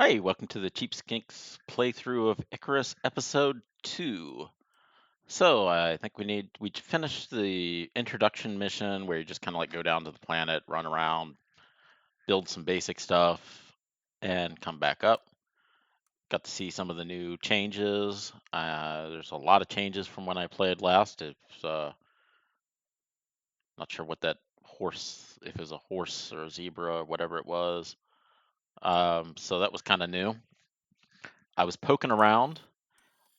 Hey, welcome to the Cheap Skinks playthrough of Icarus episode 2. So, I think we finished the introduction mission where you just kind of like go down to the planet, run around, build some basic stuff, and come back up. Got to see some of the new changes. There's a lot of changes from when I played last. It's not sure what that horse, if it was a horse or a zebra or whatever it was. So that was kind of new. I was poking around.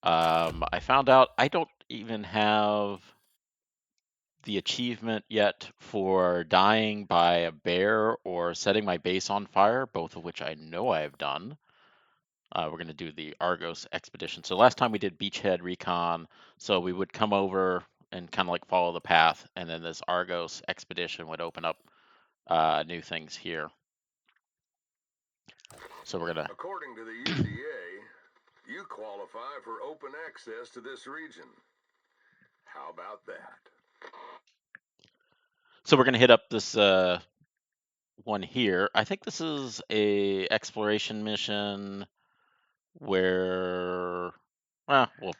I found out I don't even have the achievement yet for dying by a bear or setting my base on fire, both of which I know I have done. We're going to do the Argos expedition. So last time we did Beachhead Recon, so we would come over and kind of like follow the path, and then this Argos expedition would open up new things here. So we're gonna. According to the UDA, you qualify for open access to this region. How about that? So we're gonna hit up this one here. I think this is a exploration mission where, well, we'll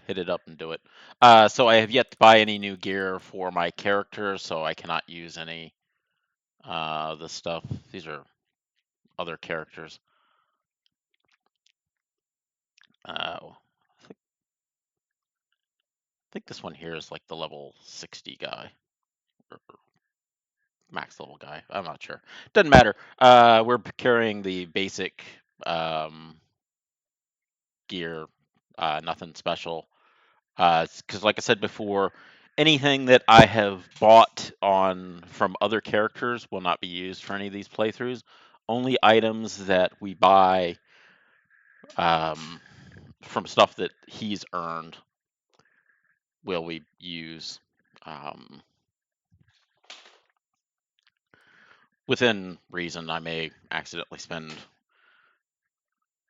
hit it up and do it. So I have yet to buy any new gear for my character, so I cannot use any this stuff. These are other characters. I think this one here is like the level 60 guy, or max level guy. I'm not sure. Doesn't matter. We're carrying the basic gear, nothing special. Because like I said before, anything that I have bought on from other characters will not be used for any of these playthroughs. Only items that we buy from stuff that he's earned will we use. Within reason, I may accidentally spend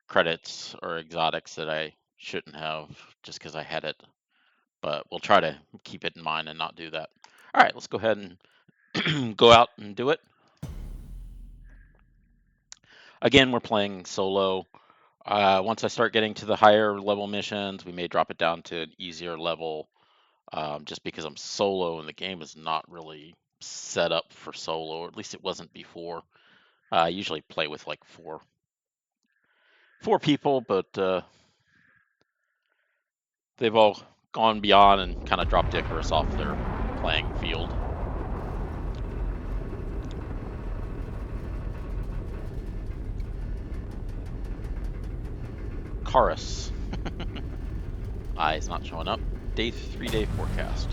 credits or exotics that I shouldn't have just because I had it. But we'll try to keep it in mind and not do that. All right, let's go ahead and go out and do it. Again, we're playing solo. Once I start getting to the higher level missions, we may drop it down to an easier level, just because I'm solo and the game is not really set up for solo, or at least it wasn't before. I usually play with like four people, but they've all gone beyond and kind of dropped Icarus off their playing field. Icarus. It's not showing up. 3-day forecast.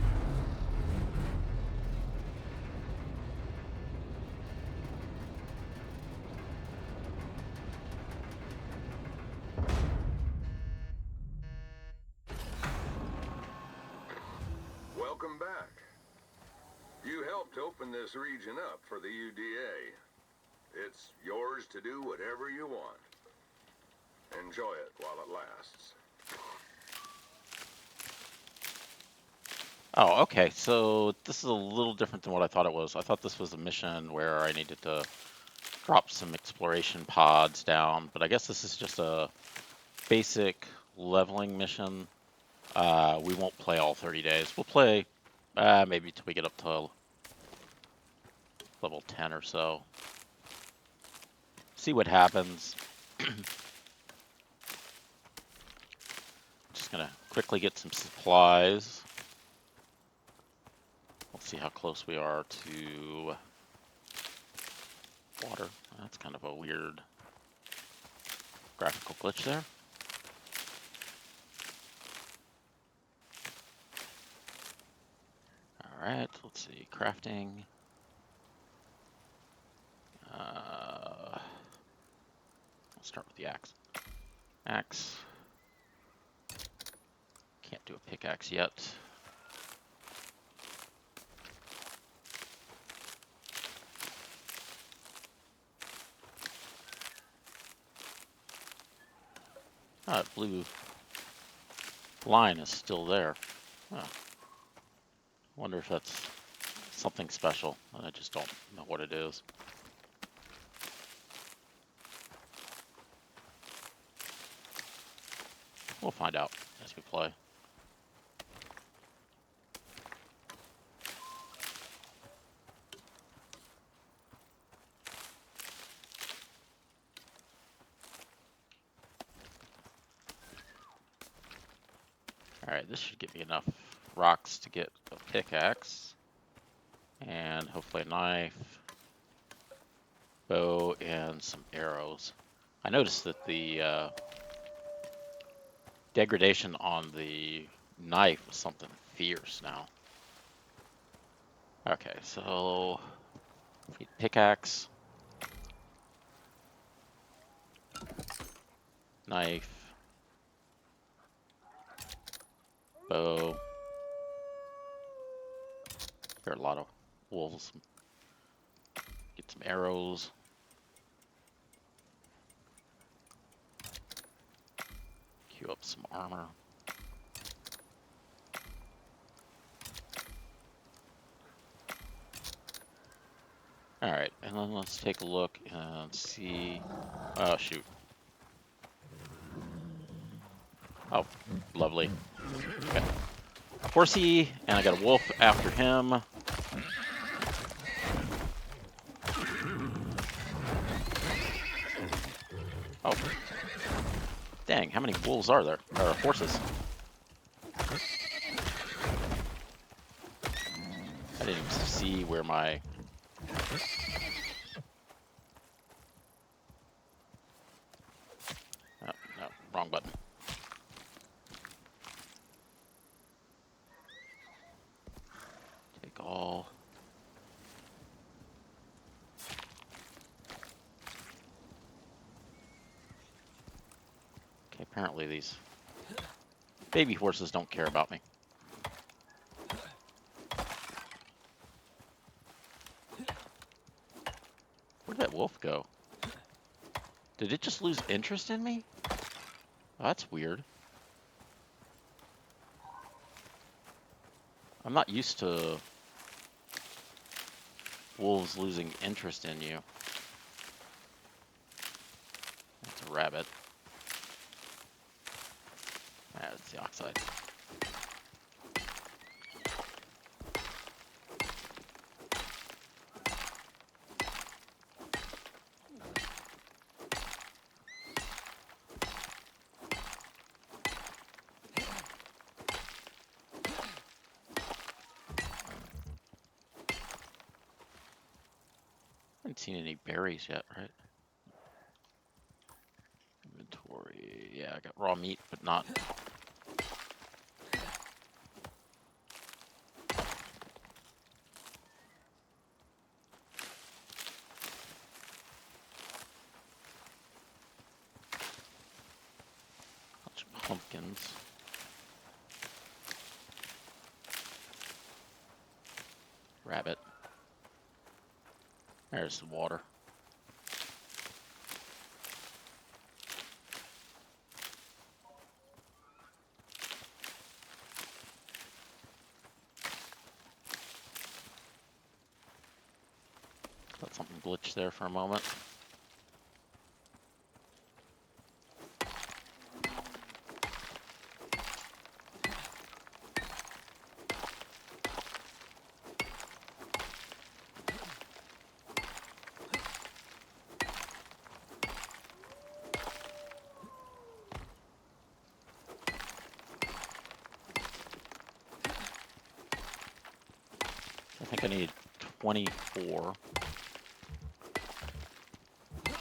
Welcome back. You helped open this region up for the UDA. It's yours to do whatever you want. Enjoy it while it lasts. Oh, okay. So this is a little different than what I thought it was. I thought this was a mission where I needed to drop some exploration pods down, but I guess this is just a basic leveling mission. We won't play all 30 days. We'll play maybe till we get up to level 10 or so. See what happens. Just gonna quickly get some supplies. Let's see how close we are to water. That's kind of a weird graphical glitch there. Alright, let's see. Crafting. Let's start with the axe. Axe. Can't do a pickaxe yet. That blue line is still there. Huh. Wonder if that's something special, and I just don't know what it is. We'll find out as we play. Alright, this should give me enough rocks to get a pickaxe. And hopefully a knife, bow, and some arrows. I noticed that the degradation on the knife was something fierce now. Okay, so pickaxe, knife, bow. There are a lot of wolves. Get some arrows. Queue up some armor. Alright, and then let's take a look and see. Oh, shoot. Oh, lovely. Okay. Horsey, and I got a wolf after him. Oh. Dang, how many wolves are there? Or horses? I didn't even see where my... Oh, no, wrong button. Take all. Okay, apparently these baby horses don't care about me. Where'd that wolf go? Did it just lose interest in me? Oh, that's weird. I'm not used to wolves losing interest in you. That's a rabbit. That's the oxide. Haven't seen any berries yet, right? Inventory. Yeah, I got raw meat, but not. Bunch of pumpkins. Rabbit. There's the water. Let something glitch there for a moment. I think I need 24. There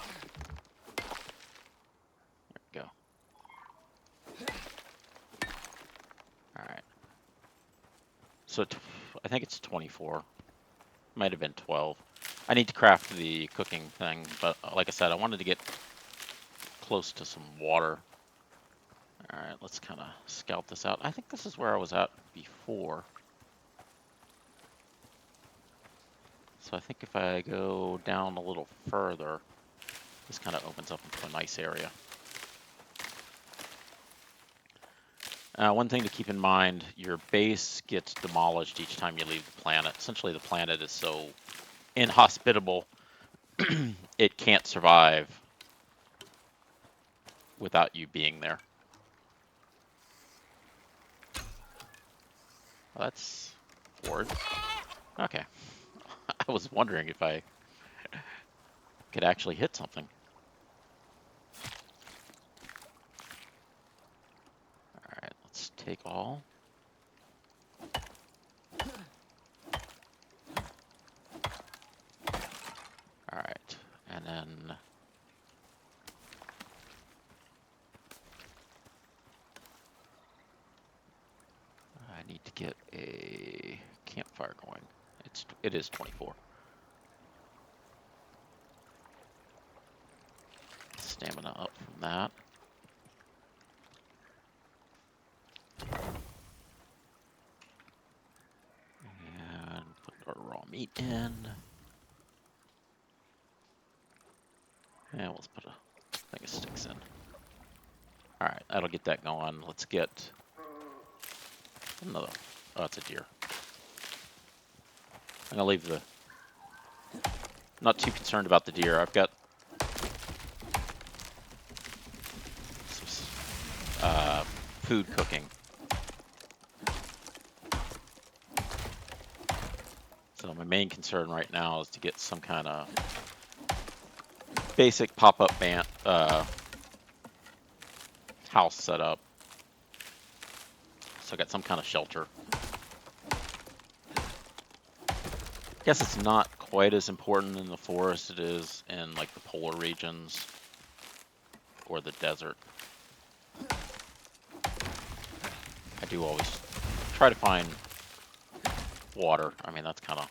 we go. Alright. So I think it's 24. Might have been 12. I need to craft the cooking thing, but like I said, I wanted to get close to some water. Alright, let's kind of scout this out. I think this is where I was at before. So I think if I go down a little further, this kind of opens up into a nice area. One thing to keep in mind, your base gets demolished each time you leave the planet. Essentially, the planet is so inhospitable, it can't survive without you being there. That's forward. Okay. I was wondering if I could actually hit something. Alright, let's take all. Alright, and then I need to get a campfire going. It is 24. Stamina up from that. And put our raw meat in. And let's put a thing of sticks in. Alright, that'll get that going. Let's get another. Oh, it's a deer. I'm gonna leave the. Not too concerned about the deer. I've got some food cooking. So my main concern right now is to get some kind of basic pop-up house set up. So I got some kind of shelter. I guess it's not quite as important in the forest as it is in like the polar regions or the desert. I do always try to find water. I mean, that's kind of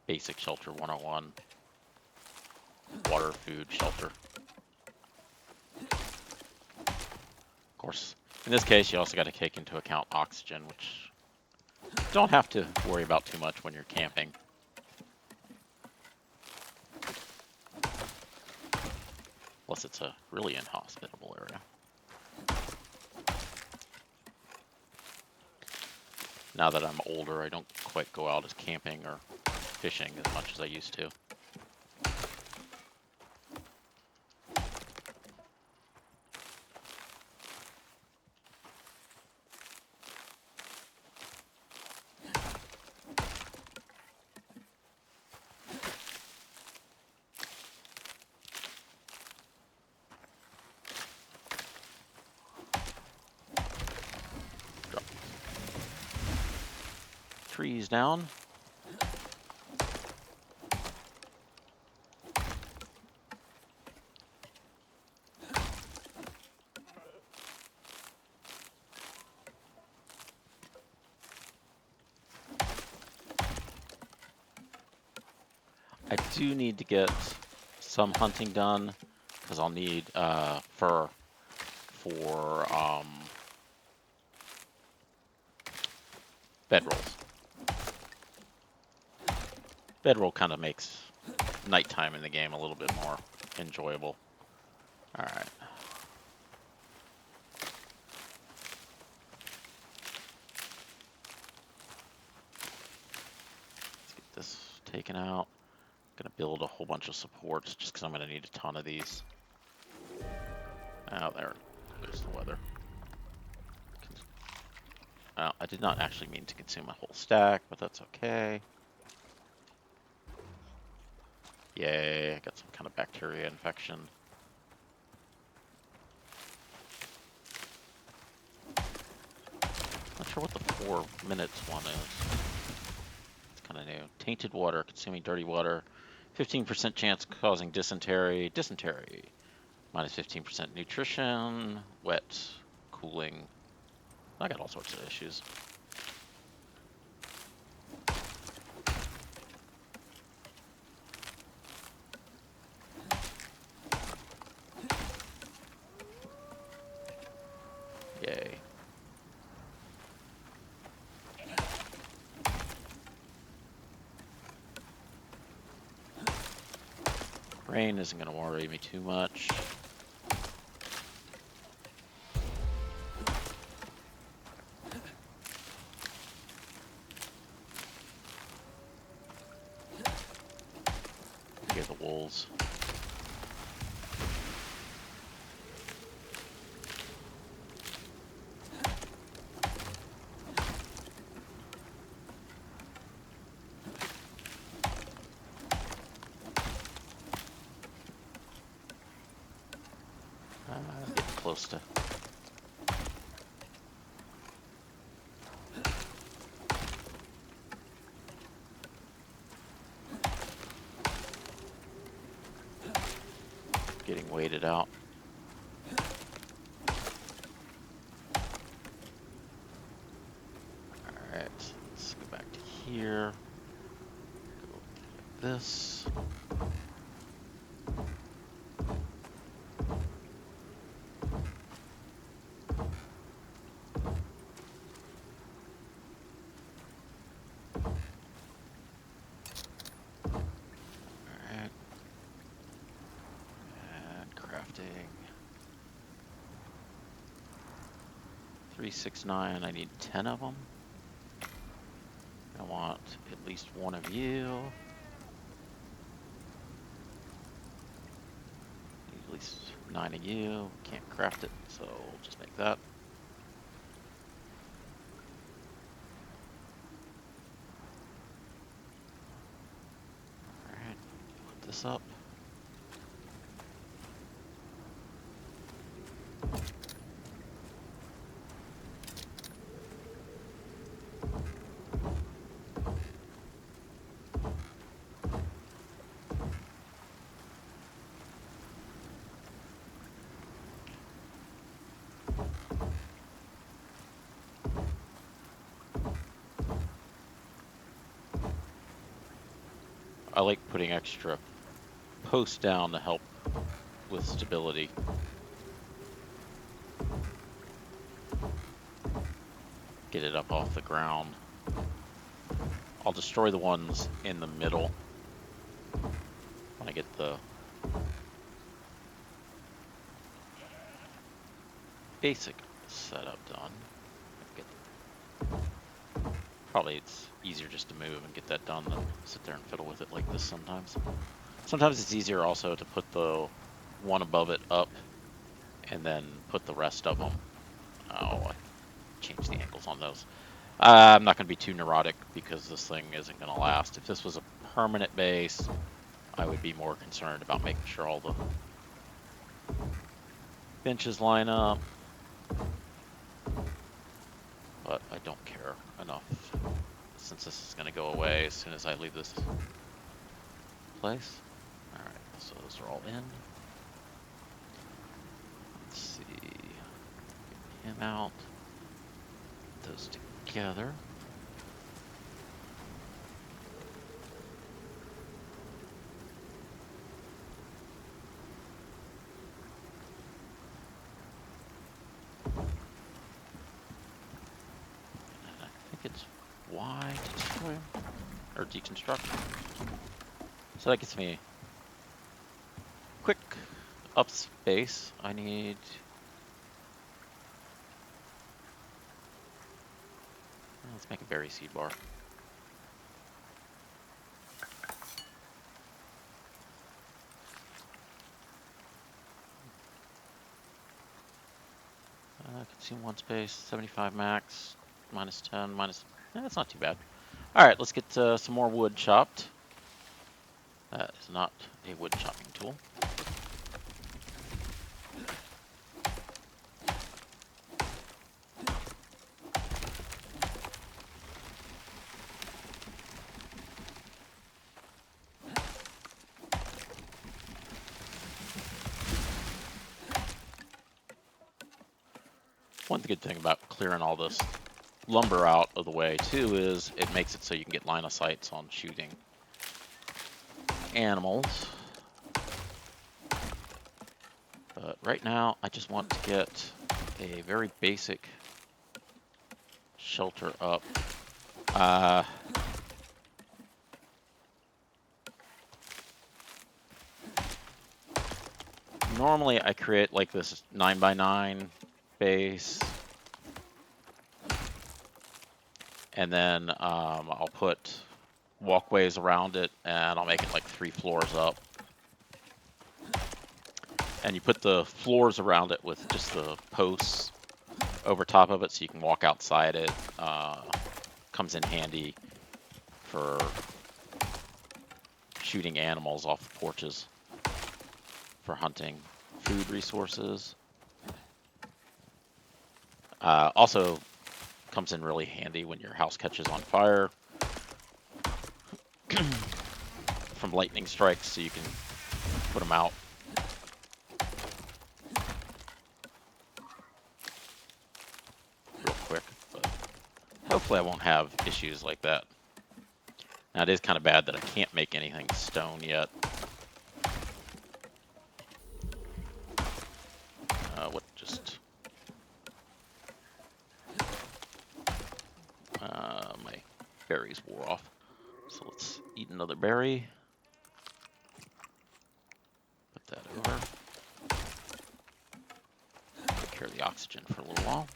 basic shelter 101. Water, food, shelter. Of course, in this case, you also got to take into account oxygen, which you don't have to worry about too much when you're camping. Unless it's a really inhospitable area. Now that I'm older, I don't quite go out as camping or fishing as much as I used to. Drop trees down. I do need to get some hunting done because I'll need fur for bedrolls. Bedroll kind of makes nighttime in the game a little bit more enjoyable. All right. Let's get this taken out. I'm gonna build a whole bunch of supports just because I'm gonna need a ton of these. Oh, there's the weather. Oh, I did not actually mean to consume a whole stack, but that's okay. Yay, I got some kind of bacteria infection. Not sure what the 4 minutes one is. It's kind of new. Tainted water, consuming dirty water. 15% chance of causing dysentery. Dysentery. Minus 15% nutrition. Wet. Cooling. I got all sorts of issues. Yay. Rain isn't going to worry me too much. Hear the wolves. Getting close to. Getting weighted out. Alright, let's go back to here. Go like this. Alright. And crafting. 369, I need 10 of them. I want at least one of you. Need at least 9 of you. Can't craft it, so we'll just make that. Alright, put this up. I like putting extra posts down to help with stability. Get it up off the ground. I'll destroy the ones in the middle when I get the basic setup done. Probably it's easier just to move and get that done than sit there and fiddle with it like this sometimes. Sometimes it's easier also to put the one above it up and then put the rest of them. Oh, I changed the angles on those. I'm not going to be too neurotic because this thing isn't going to last. If this was a permanent base, I would be more concerned about making sure all the benches line up. But I don't care enough since this is going to go away as soon as I leave this place. Alright, so those are all in. Let's see. Get him out. Put those together. And I think it's Y to destroy him. Or deconstruct. So that gets me quick up space. I need... Let's make a berry seed bar. Consume one space, 75 max, minus 10, minus... that's not too bad. Alright, let's get some more wood chopped. That is not a wood chopping tool. One good thing about clearing all this lumber out of the way too is it makes it so you can get line of sights on shooting animals. But right now I just want to get a very basic shelter up. Normally I create like this 9x9 base, and then I'll put walkways around it, and I'll make it like 3 floors up. And you put the floors around it with just the posts over top of it so you can walk outside it. Comes in handy for shooting animals off the porches, for hunting food resources. Also comes in really handy when your house catches on fire from lightning strikes, so you can put them out. Real quick, but hopefully I won't have issues like that. Now, it is kind of bad that I can't make anything stone yet. What just... my berries wore off. So let's eat another berry. Put that over. Take care of the oxygen for a little while.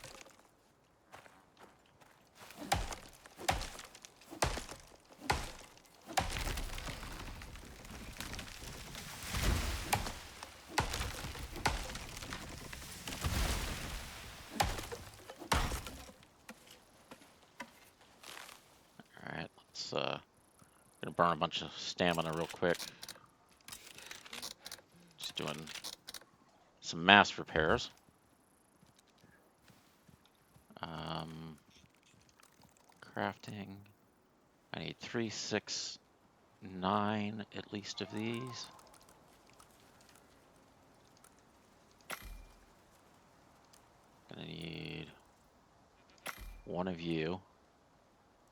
Alright, let's gonna burn a bunch of stamina real quick. Just doing some mass repairs. Crafting. I need 3, 6, 9 at least of these. Gonna need 1 of you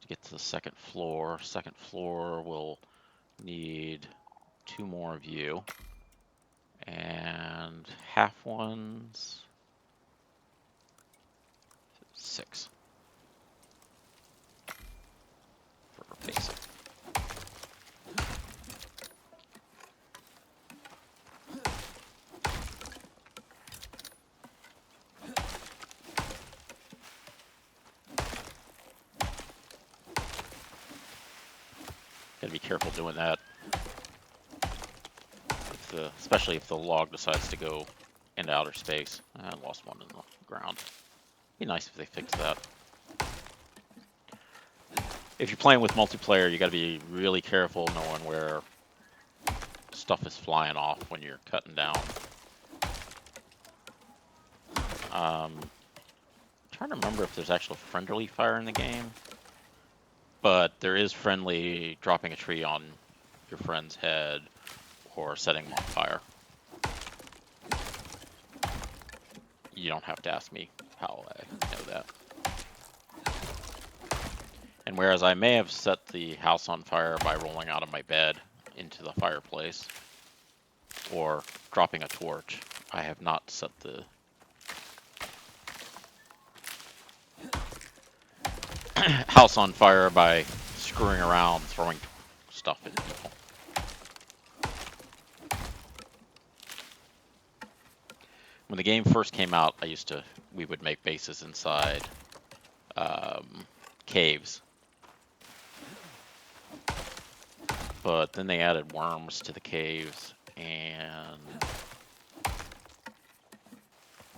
to get to the second floor. Second floor will need 2 more of you. And half ones. 6. For basic. Gotta be careful doing that. Especially if the log decides to go into outer space. I lost one in the ground. Be nice if they fixed that. If you're playing with multiplayer, you gotta be really careful knowing where stuff is flying off when you're cutting down. Trying to remember if there's actual friendly fire in the game, but there is friendly dropping a tree on your friend's head or setting them on fire. You don't have to ask me how I know that. And whereas I may have set the house on fire by rolling out of my bed into the fireplace or dropping a torch, I have not set the house on fire by screwing around, throwing stuff at people. When the game first came out, we would make bases inside caves. But then they added worms to the caves, and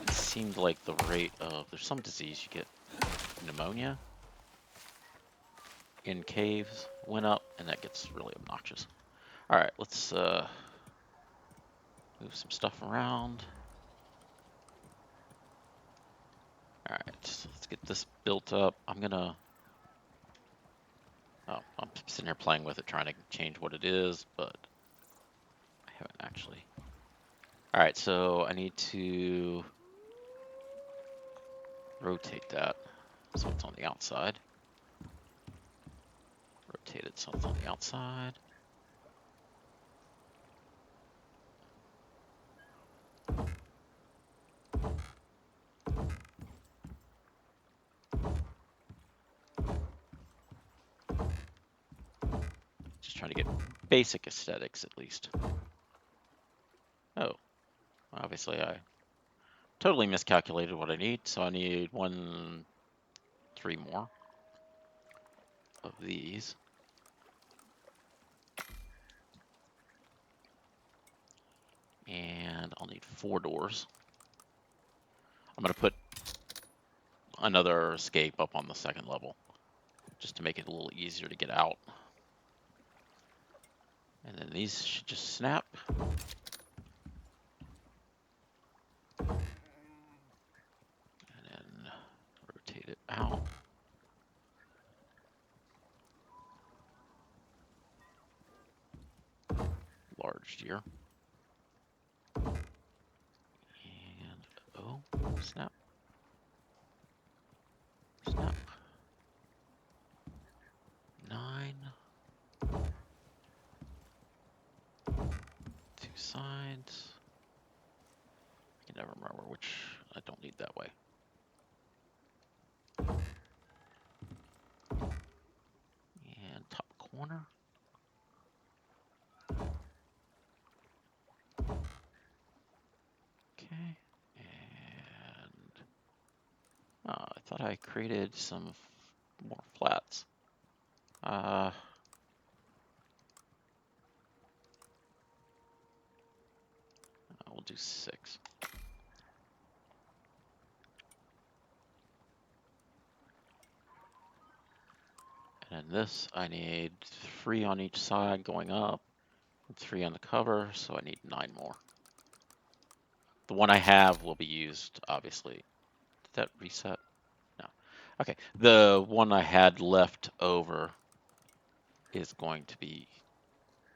it seemed like the rate of, there's some disease you get, pneumonia in caves went up, and that gets really obnoxious. All right, let's move some stuff around. All right, so let's get this built up. I'm sitting here playing with it, trying to change what it is, but I haven't actually. All right, so I need to rotate that so it's on the outside. Rotate it so it's on the outside. Just trying to get basic aesthetics at least. Oh, obviously I totally miscalculated what I need, so I need 3 more of these. And I'll need 4 doors. I'm going to put another escape up on the second level, just to make it a little easier to get out. And then these should just snap. And then large deer. And, oh, snap. Snap. 9. 2 sides. I can never remember which. I don't need that way. And top corner. Okay. And I thought I created some more flats. We'll do 6. And in this, I need 3 on each side going up, and 3 on the cover, so I need 9 more. The one I have will be used, obviously. Did that reset? No. Okay, the one I had left over is going to be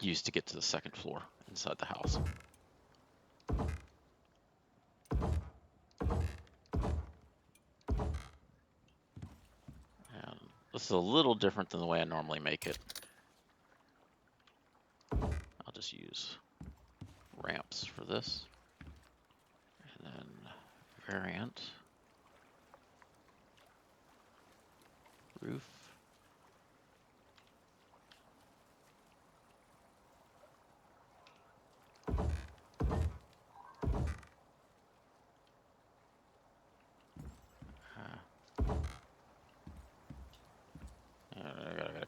used to get to the second floor inside the house. And this is a little different than the way I normally make it. I'll just use ramps for this. And then variant, roof.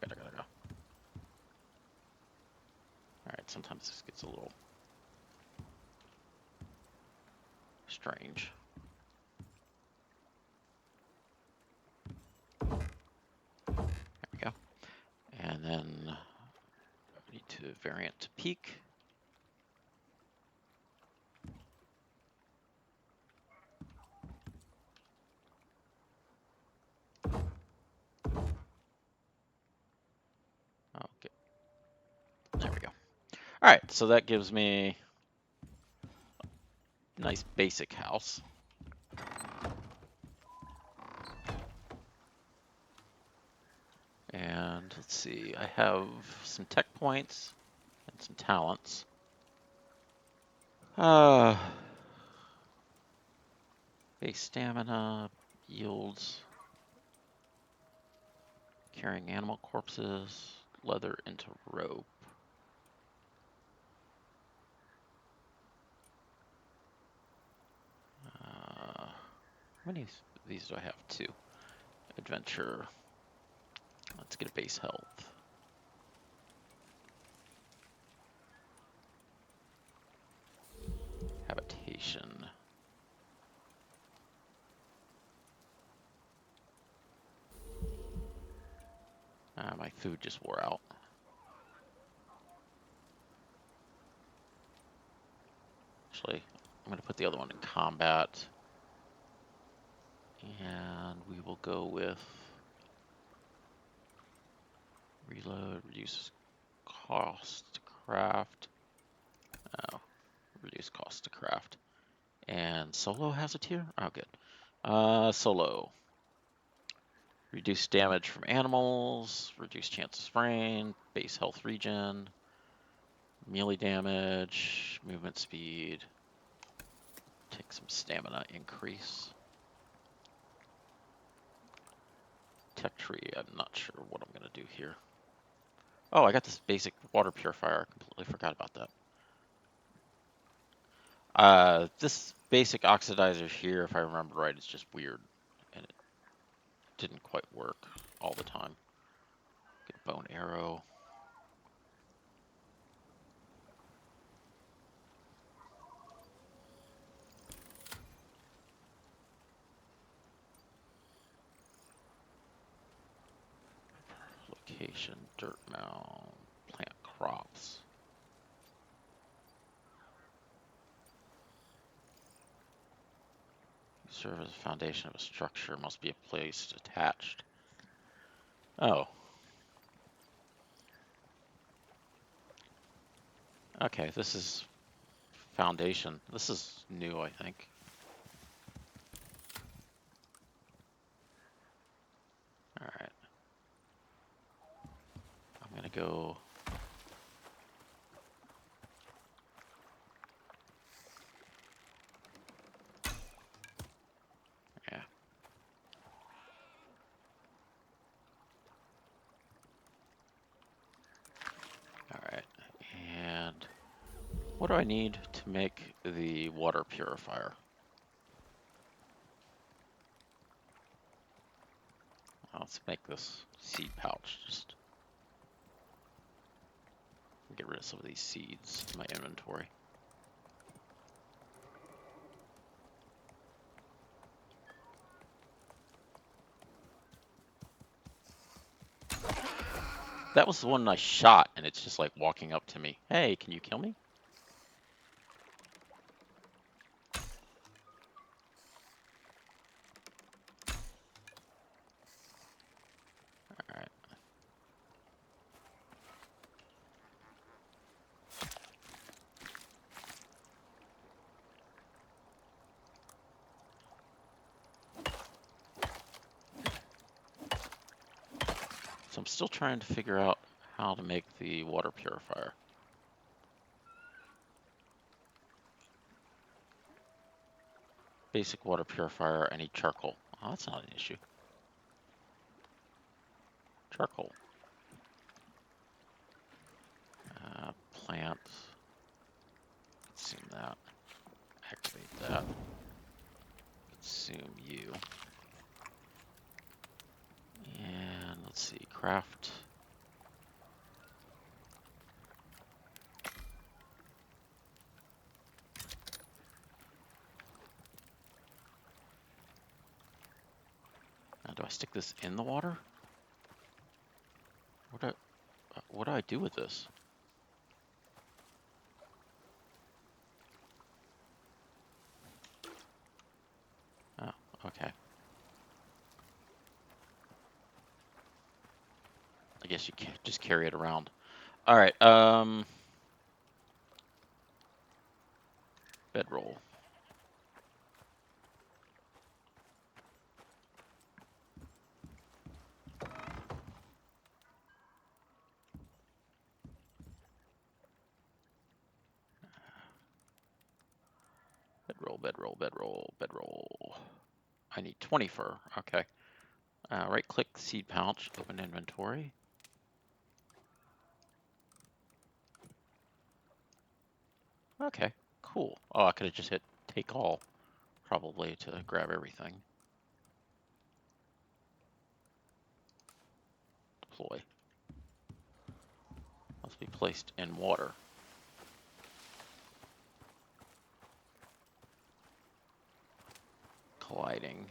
Gotta go. Alright, sometimes this gets a little strange. There we go. And then I need to variant to peak. Okay. There we go. Alright, so that gives me a nice basic house. And let's see, I have some tech points and some talents. Base stamina yields carrying animal corpses, leather into rope. How many of these do I have? 2. Adventure. Let's get a base health. Habitation. My food just wore out. Actually, I'm going to put the other one in combat. And we will go with reload, reduce cost to craft. Oh, reduce cost to craft. And solo has a tier? Oh, good. Solo. Reduce damage from animals, reduce chance of sprain, base health regen, melee damage, movement speed, take some stamina increase. Tech tree, I'm not sure what I'm going to do here. Oh, I got this basic water purifier. I completely forgot about that. This basic oxidizer here, if I remember right, is just weird. And it didn't quite work all the time. Get a bone arrow. Location, dirt mound, plant crops. Serve as a foundation of a structure, must be a place attached. Oh. Okay, this is foundation. This is new, I think. All right. I'm gonna go. Yeah. All right. And what do I need to make the water purifier? Let's make this seed pouch. Just get rid of some of these seeds in my inventory. That was the one I shot, and it's just like walking up to me. Hey, can you kill me? All right. So I'm still trying to figure out how to make the water purifier. Basic water purifier, I need charcoal. Oh, that's not an issue. Charcoal. Plant. Consume that. Activate that. Consume you. And let's see, craft. Now, do I stick this in the water? What do I do with this? Oh, okay. I guess you can just carry it around. All right. Bedroll. Bedroll. Bedroll. Bedroll. Bedroll. I need 20 fur. Okay. Right-click seed pouch. Open inventory. Okay. Cool. Oh, I could have just hit take all, probably, to grab everything. Deploy. Must be placed in water. Colliding.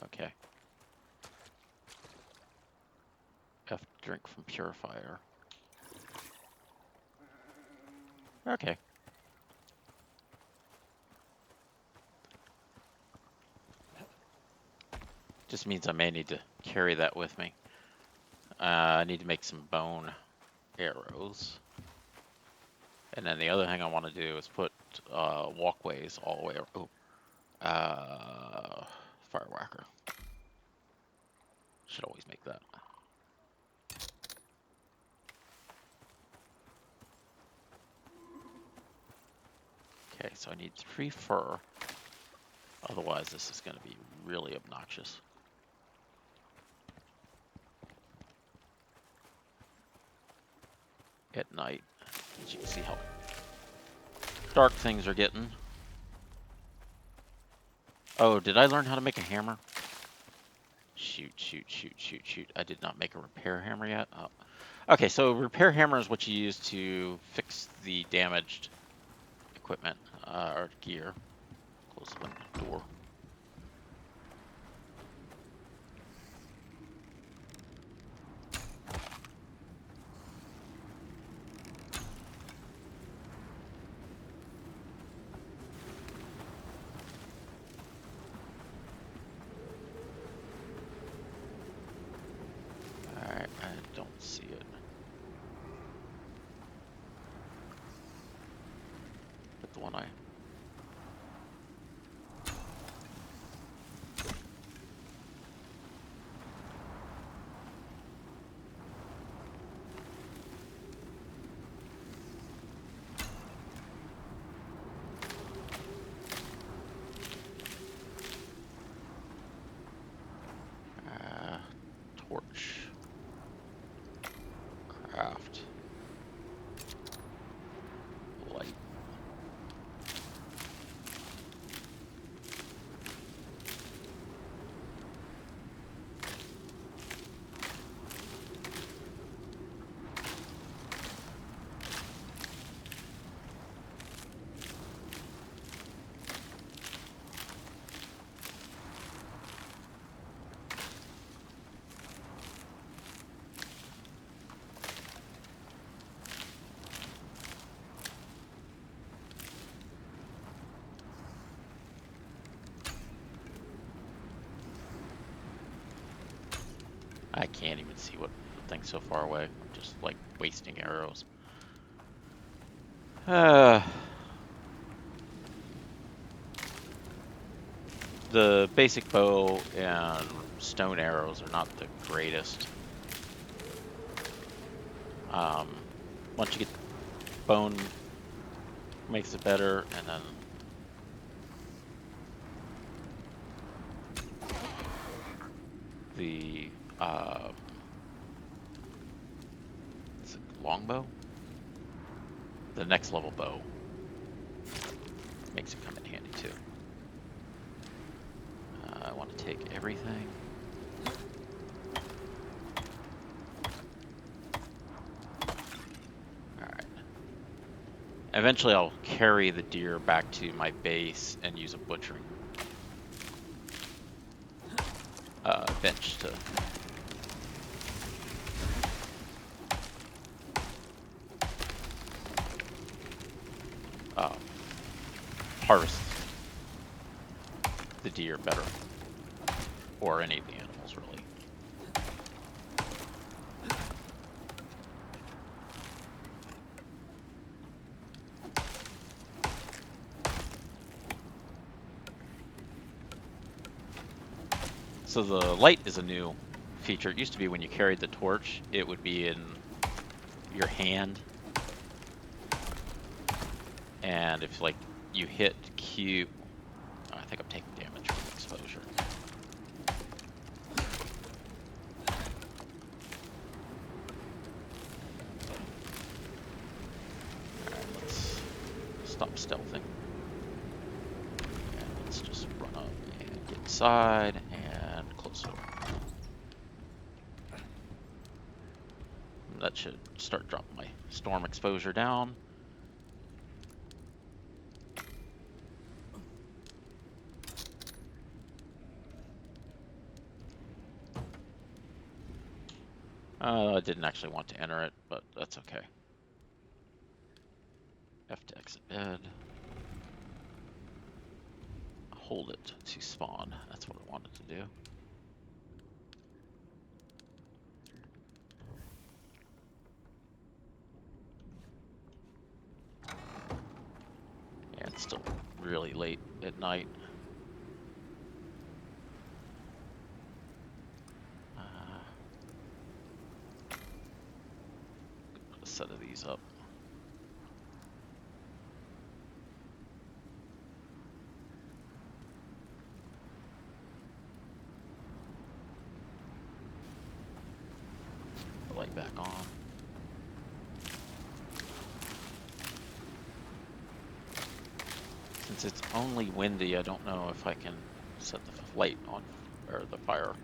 Okay. F drink from purifier. Okay. Just means I may need to carry that with me. I need to make some bone arrows. And then the other thing I want to do is put walkways all the way around. Oh, fire whacker. Should always make that. Okay, so I need 3 fur. Otherwise, this is going to be really obnoxious. At night, as you can see how dark things are getting. Oh, did I learn how to make a hammer? Shoot, shoot, shoot, shoot, shoot. I did not make a repair hammer yet. Oh. Okay, so repair hammer is what you use to fix the damaged equipment or gear. Close the door. one I... torch. Craft. Light. I can't even see what the thing's so far away. I'm just like wasting arrows. The basic bow and stone arrows are not the greatest. Once you get bone, makes it better, and then the is it longbow? The next level bow makes it come in handy too. I want to take everything. Alright. Eventually I'll carry the deer back to my base and use a butchering bench to harvest the deer better, or any of the animals really. So the light is a new feature. It used to be when you carried the torch, it would be in your hand. And if like you hit Q, I think I'm taking damage from exposure. Alright, let's stop stealthing. And let's just run up and get inside and close the door. That should start dropping my storm exposure down. I didn't actually want to enter it, but that's okay. F to exit bed. Hold it to spawn. That's what I wanted to do. Yeah, it's still really late at night. Put a set of these up. The light back on. Since it's only windy, I don't know if I can set the light on, or the fire.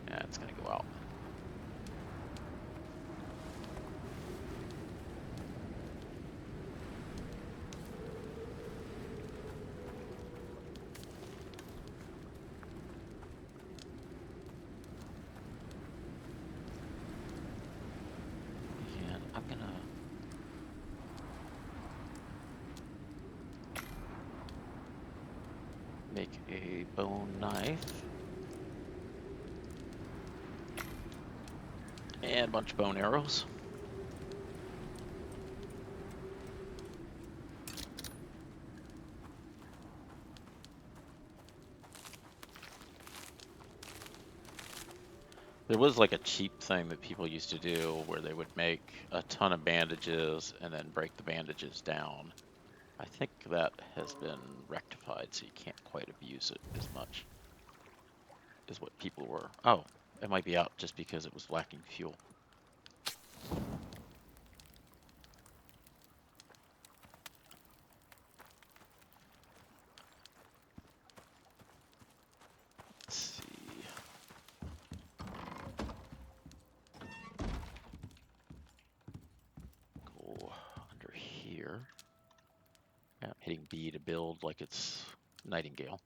Yeah, it's gonna go out. And I'm gonna make a bone knife. And a bunch of bone arrows. There was like a cheap thing that people used to do where they would make a ton of bandages and then break the bandages down. I think that has been rectified, so you can't quite abuse it as much as what people were. Oh, it might be out just because it was lacking fuel. Let's see. Go under here. Yeah, I'm hitting B to build like it's Nightingale.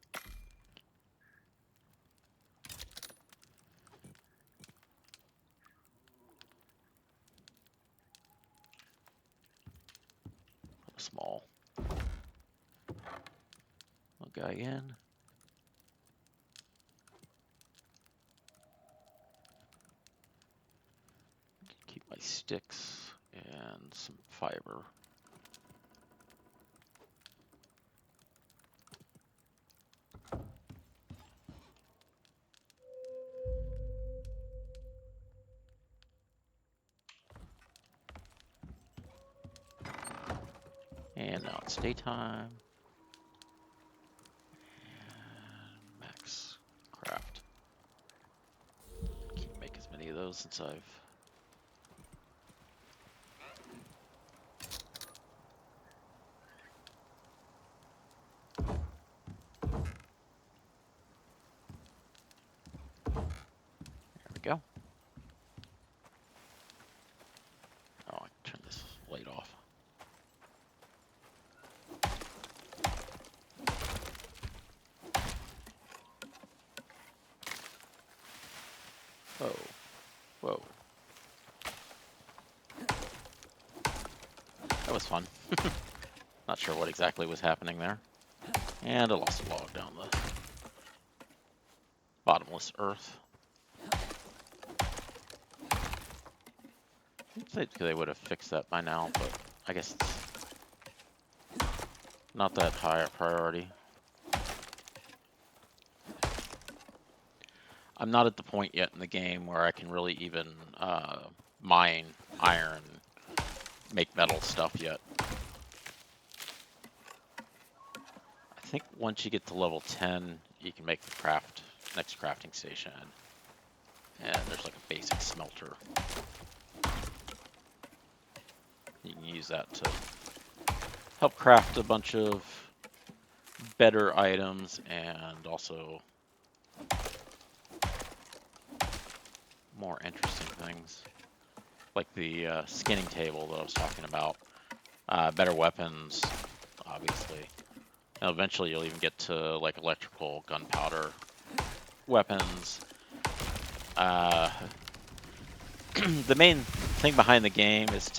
Put a small guy in. Keep my sticks and some fiber. And now it's daytime. And max craft. Can't make as many of those since I've... There we go. Oh, I can turn this light off. Whoa. Whoa. That was fun. Not sure what exactly was happening there. And I lost a log down the bottomless earth. You'd think they would have fixed that by now, but I guess it's not that high a priority. I'm not at the point yet in the game where I can really even mine iron, make metal stuff yet. I think once you get to level 10, you can make the next crafting station. And there's like a basic smelter. You can use that to help craft a bunch of better items and also more interesting things. Like the skinning table that I was talking about. Better weapons, obviously. And eventually you'll even get to like electrical gunpowder weapons. The main thing behind the game is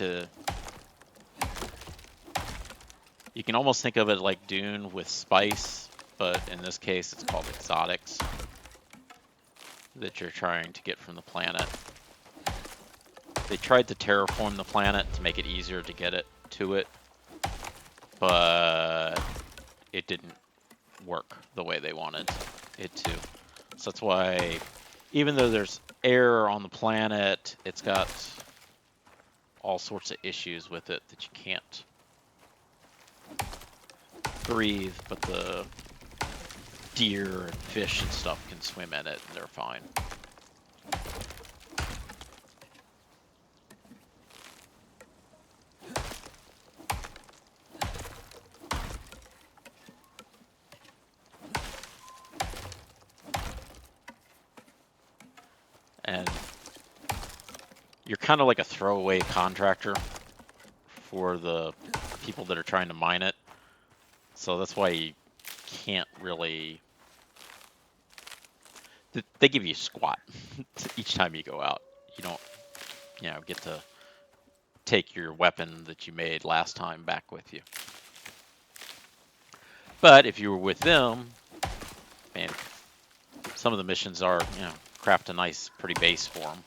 you can almost think of it like Dune with spice, but in this case it's called exotics that you're trying to get from the planet. They tried to terraform the planet to make it easier to get it to it, but it didn't work the way they wanted it to. So that's why, even though there's air on the planet, it's got all sorts of issues with it that you can't breathe, but the deer and fish and stuff can swim in it and they're fine. And you're kind of like a throwaway contractor for the people that are trying to mine it. So that's why you can't really... They give you squat each time you go out. You don't, get to take your weapon that you made last time back with you. But if you were with them, man, some of the missions are, craft a nice, pretty base for them.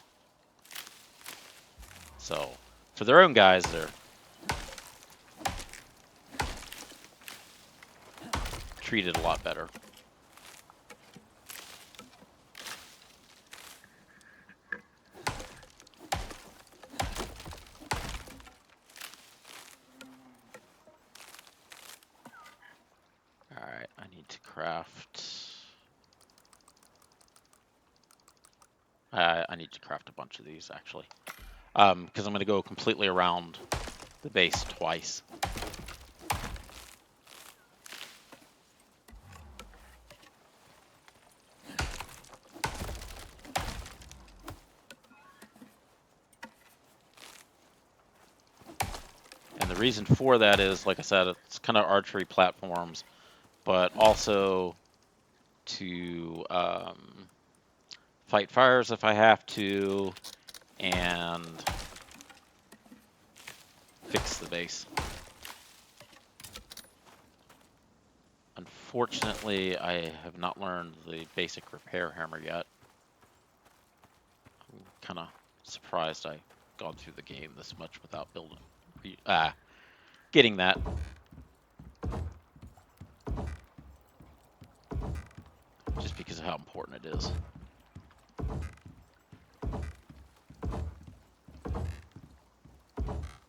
So, for their own guys, they're treated a lot better. craft. I need to craft a bunch of these actually, because I'm going to go completely around the base twice. And the reason for that is, like I said, it's kind of archery platforms, but also to fight fires if I have to, and fix the base. Unfortunately, I have not learned the basic repair hammer yet. I'm kind of surprised I've gone through the game this much without getting that. Just because of how important it is.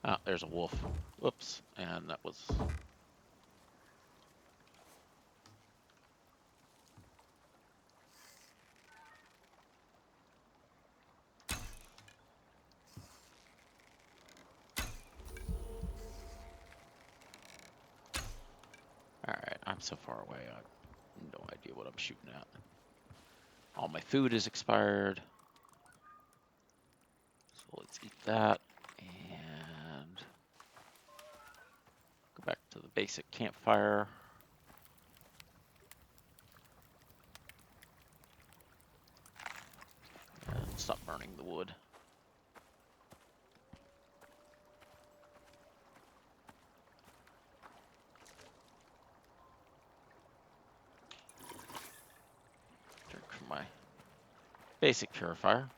Ah, there's a wolf. Whoops, and that was... Alright, I'm so far away, I have no idea what I'm shooting at. All my food is expired. So let's eat that, and go back to the basic campfire. And stop burning the wood. Drink from my basic purifier.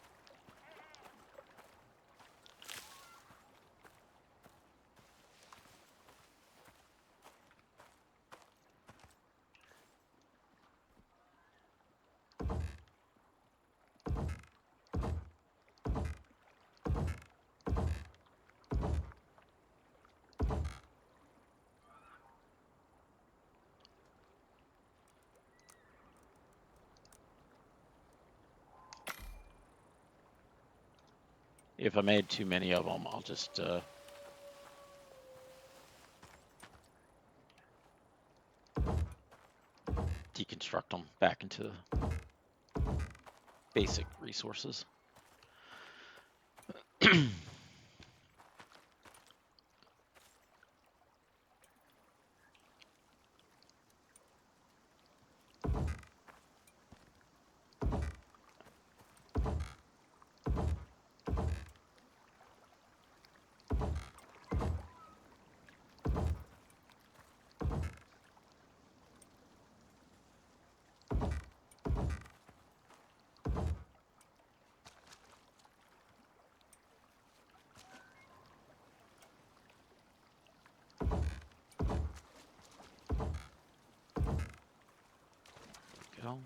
If I made too many of them, I'll just deconstruct them back into basic resources. Go.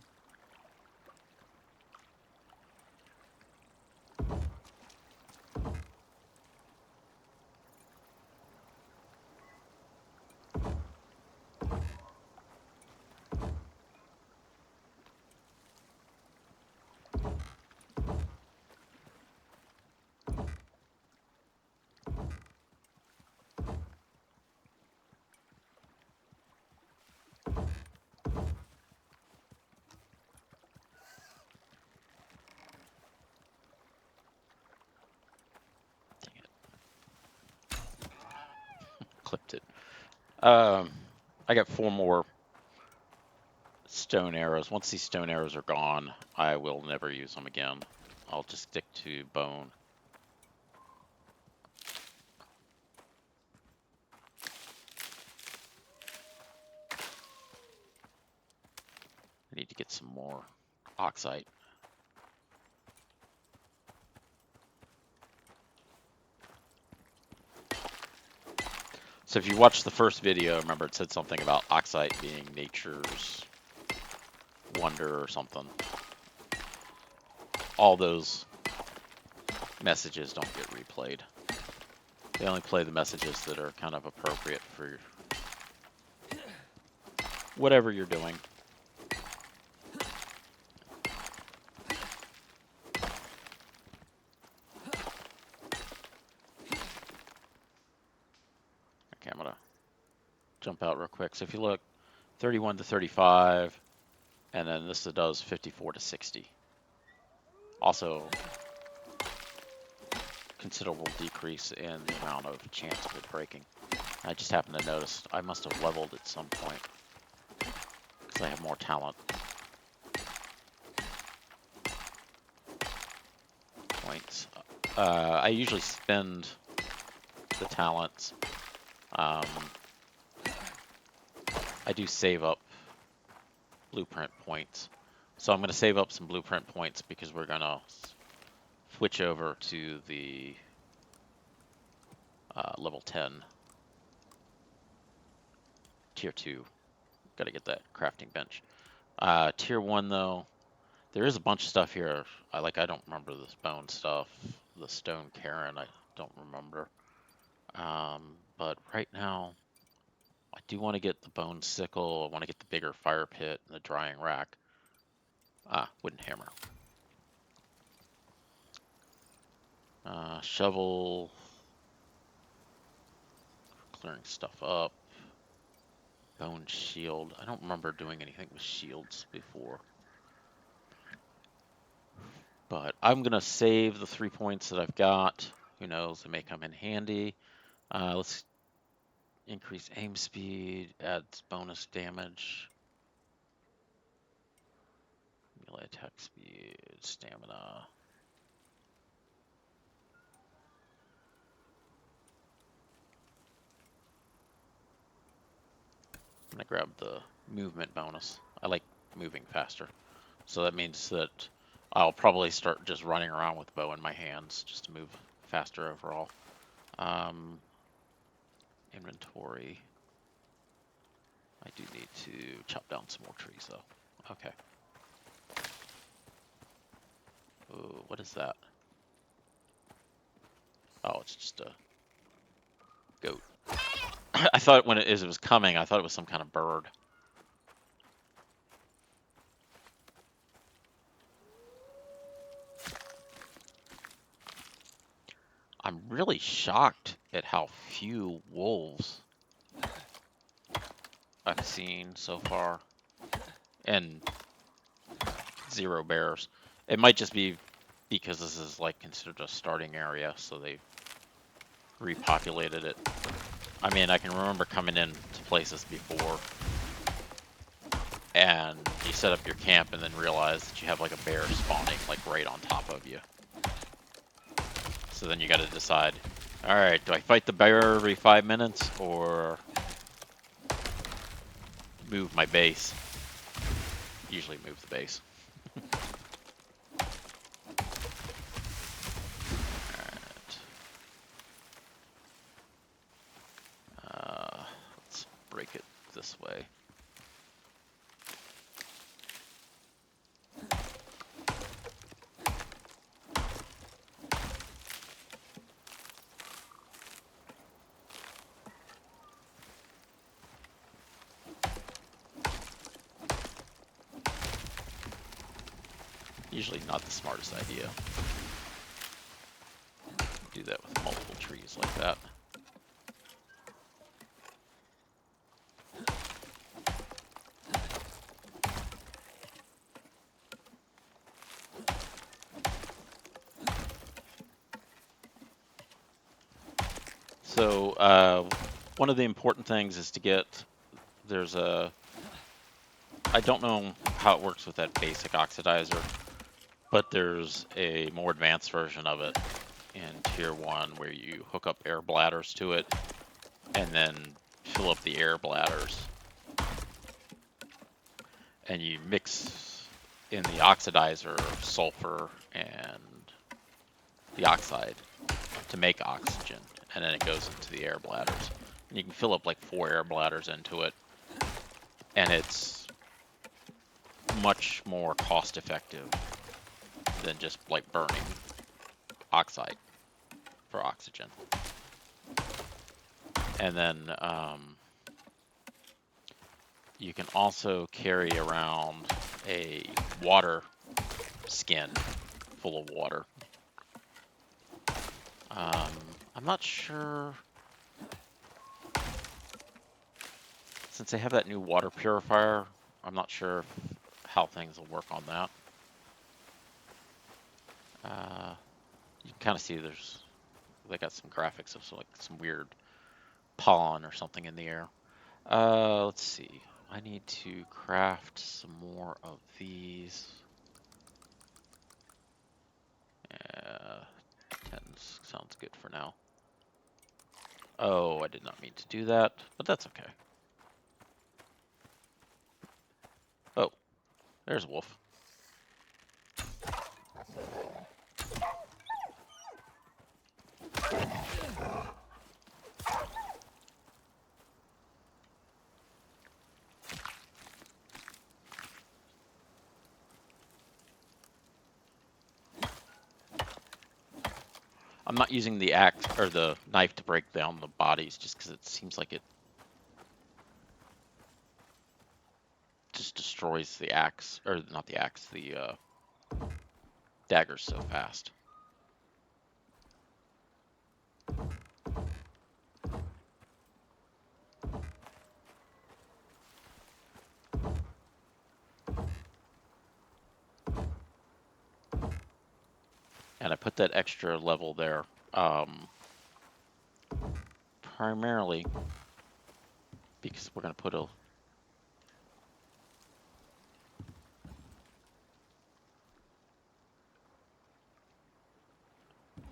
Dang it. Clipped it. I got 4 more stone arrows. Once these stone arrows are gone, I will never use them again. I'll just stick to bone. I need to get some more oxite. So if you watched the first video, remember it said something about oxite being nature's wonder or something. All those messages don't get replayed. They only play the messages that are kind of appropriate for whatever you're doing. jump out real quick. So if you look, 31 to 35, and then this does 54 to 60. Also, considerable decrease in the amount of chance of it breaking. I just happened to notice I must have leveled at some point because I have more talent points. I usually spend the talents. Um, I do save up blueprint points. So I'm going to save up some blueprint points because we're going to switch over to the level 10 tier 2. Got to get that crafting bench. Tier 1 though, there is a bunch of stuff here. I don't remember this bone stuff, the stone cairn, I don't remember. But right now, I do want to get the bone sickle. I want to get the bigger fire pit and the drying rack. Wooden hammer. Shovel. Clearing stuff up. Bone shield. I don't remember doing anything with shields before. But I'm going to save the 3 points that I've got. Who knows, they may come in handy. Let's increase aim speed, adds bonus damage. Melee attack speed, stamina. I'm going to grab the movement bonus. I like moving faster. So that means that I'll probably start just running around with bow in my hands just to move faster overall. Inventory. I do need to chop down some more trees though. Okay. Ooh, what is that? Oh, it's just a goat. I thought when it was coming, I thought it was some kind of bird. I'm really shocked at how few wolves I've seen so far, and 0 bears. It might just be because this is like considered a starting area, so they repopulated it. I mean, I can remember coming into places before, and you set up your camp and then realize that you have like a bear spawning like right on top of you. So then you got to decide, all right, do I fight the bear every 5 minutes or move my base? Usually move the base. Alright. Let's break it this way. Usually not the smartest idea. Do that with multiple trees like that. So one of the important things is to get, I don't know how it works with that basic oxidizer, but there's a more advanced version of it in tier 1 where you hook up air bladders to it and then fill up the air bladders, and you mix in the oxidizer, sulfur, and the oxide to make oxygen, and then it goes into the air bladders. And you can fill up like 4 air bladders into it, and it's much more cost effective than just like burning oxide for oxygen. And then you can also carry around a water skin full of water. I'm not sure since they have that new water purifier, I'm not sure how things will work on that. You can kind of see they got some graphics of like some weird pollen or something in the air. Let's see. I need to craft some more of these. 10 sounds good for now. Oh, I did not mean to do that, but that's okay. Oh, there's a wolf. I'm not using the axe or the knife to break down the bodies just because it seems like it just destroys the axe, or not the axe, the daggers so fast. And I put that extra level there primarily because we're going to put a...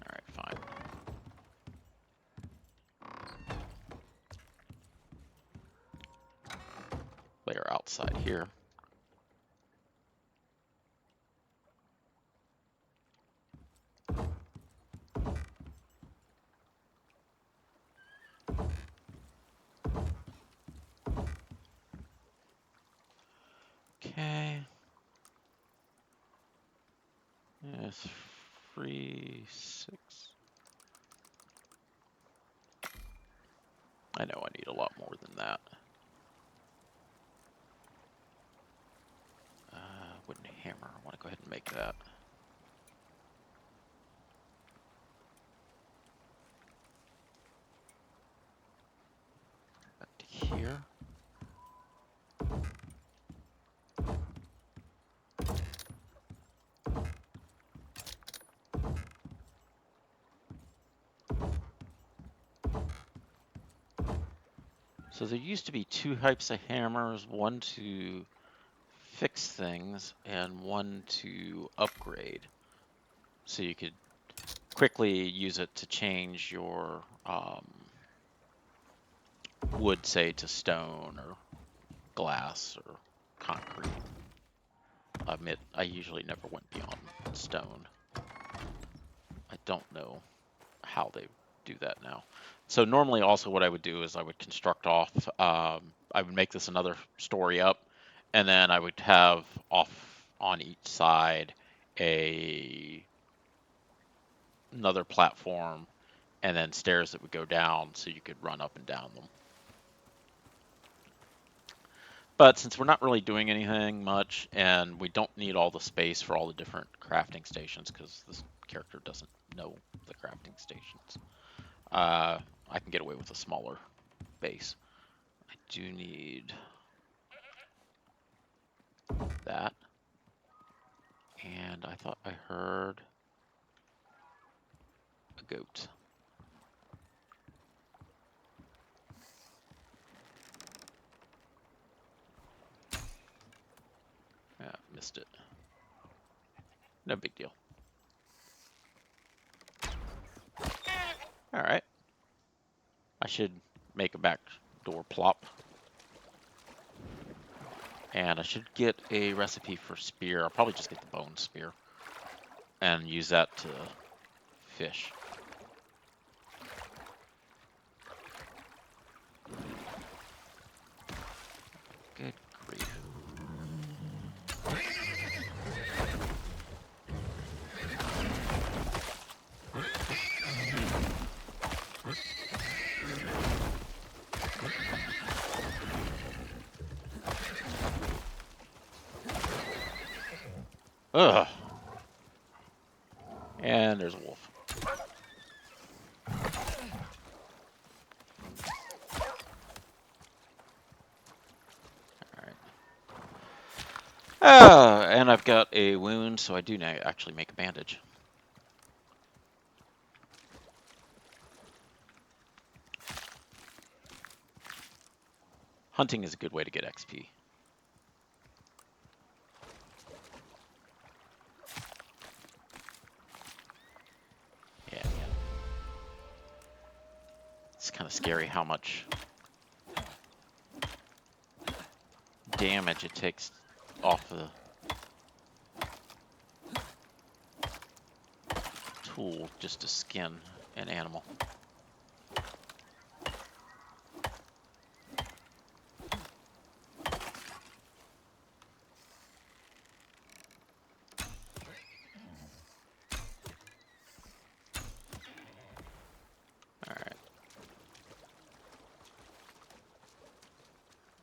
Alright, fine. Layer outside here. Okay. Yes, 3, 6. I know I need a lot more than that. Wooden hammer. I want to go ahead and make that. Back to here. So there used to be 2 types of hammers, one to fix things and one to upgrade. So you could quickly use it to change your wood, say, to stone or glass or concrete. I admit, I usually never went beyond stone. I don't know how they do that now. So normally also what I would do is I would construct off, I would make this another story up, and then I would have off on each side another platform, and then stairs that would go down so you could run up and down them. But since we're not really doing anything much, and we don't need all the space for all the different crafting stations, because this character doesn't know the crafting stations, I can get away with a smaller base. I do need that. And I thought I heard a goat. Yeah, missed it. No big deal. All right. I should make a back door plop. And I should get a recipe for spear. I'll probably just get the bone spear and use that to fish. Good grief. Ugh. And there's a wolf. And I've got a wound, so I do actually make a bandage. Hunting is a good way to get XP. Yeah, man. It's kind of scary how much damage it takes off the tool just to skin an animal. Alright,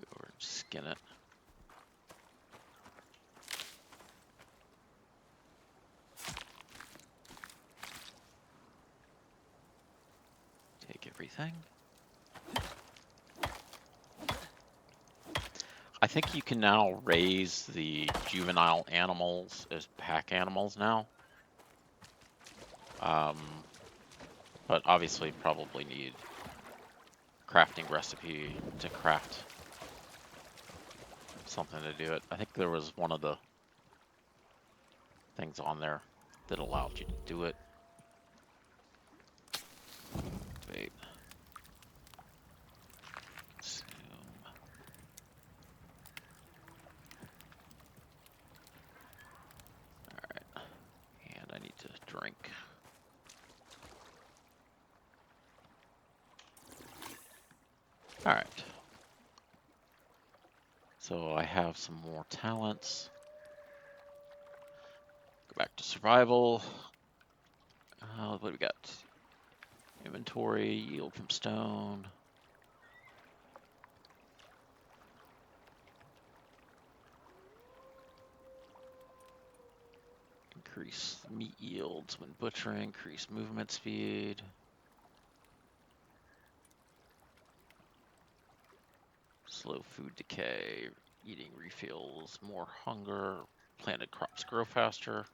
go over and skin it. Take everything. I think you can now raise the juvenile animals as pack animals now. But obviously probably need crafting recipe to craft something to do it. I think there was one of the things on there that allowed you to do it. Wait. Zoom. Alright. And I need to drink. Alright. So I have some more talents. Go back to survival. What do we got? Inventory, yield from stone. Increase meat yields when butchering, increase movement speed. Slow food decay, eating refills, more hunger, planted crops grow faster.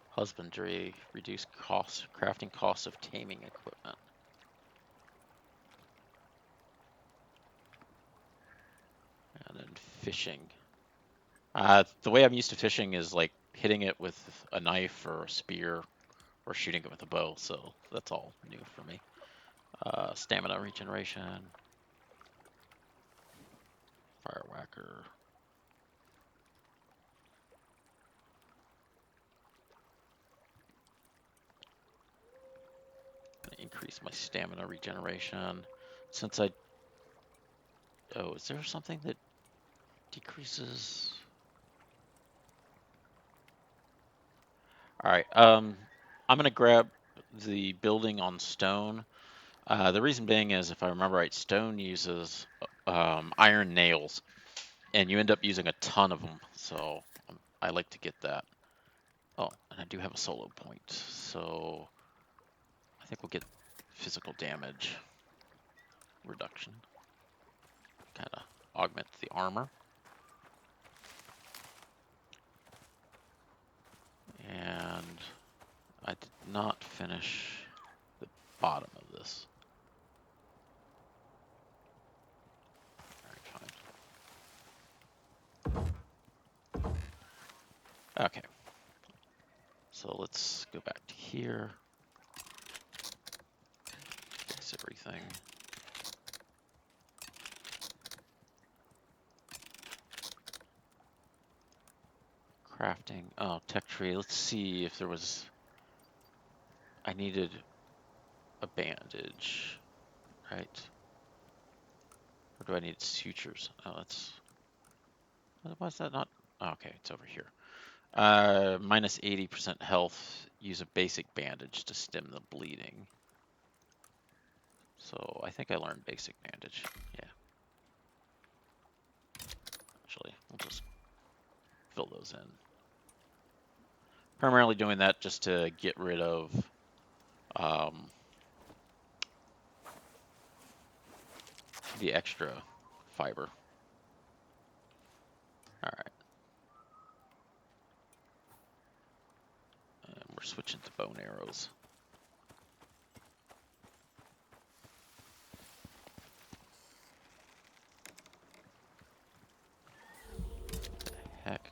Husbandry, reduce costs, crafting costs of taming equipment. And then fishing. The way I'm used to fishing is like hitting it with a knife or a spear or shooting it with a bow, so that's all new for me. Stamina regeneration, fire whacker. Gonna increase my stamina regeneration. Since I... Oh, is there something that decreases? Alright, I'm gonna grab the building on stone. The reason being is, if I remember right, stone uses iron nails, and you end up using a ton of them, so I like to get that. Oh, and I do have a solo point, so I think we'll get physical damage reduction. Kind of augment the armor. And I did not finish the bottom of this. Alright, fine. Okay. So let's go back to here. Fix everything. Crafting. Oh, tech tree. Let's see if there was... I needed a bandage, right? Or do I need sutures? Oh, that's... Why is that not... Oh, okay, it's over here. Minus 80% health. Use a basic bandage to stem the bleeding. So I think I learned basic bandage. Yeah. Actually, we'll just fill those in. Primarily doing that just to get rid of um, the extra fiber. All right, and we're switching to bow and arrows. Heck.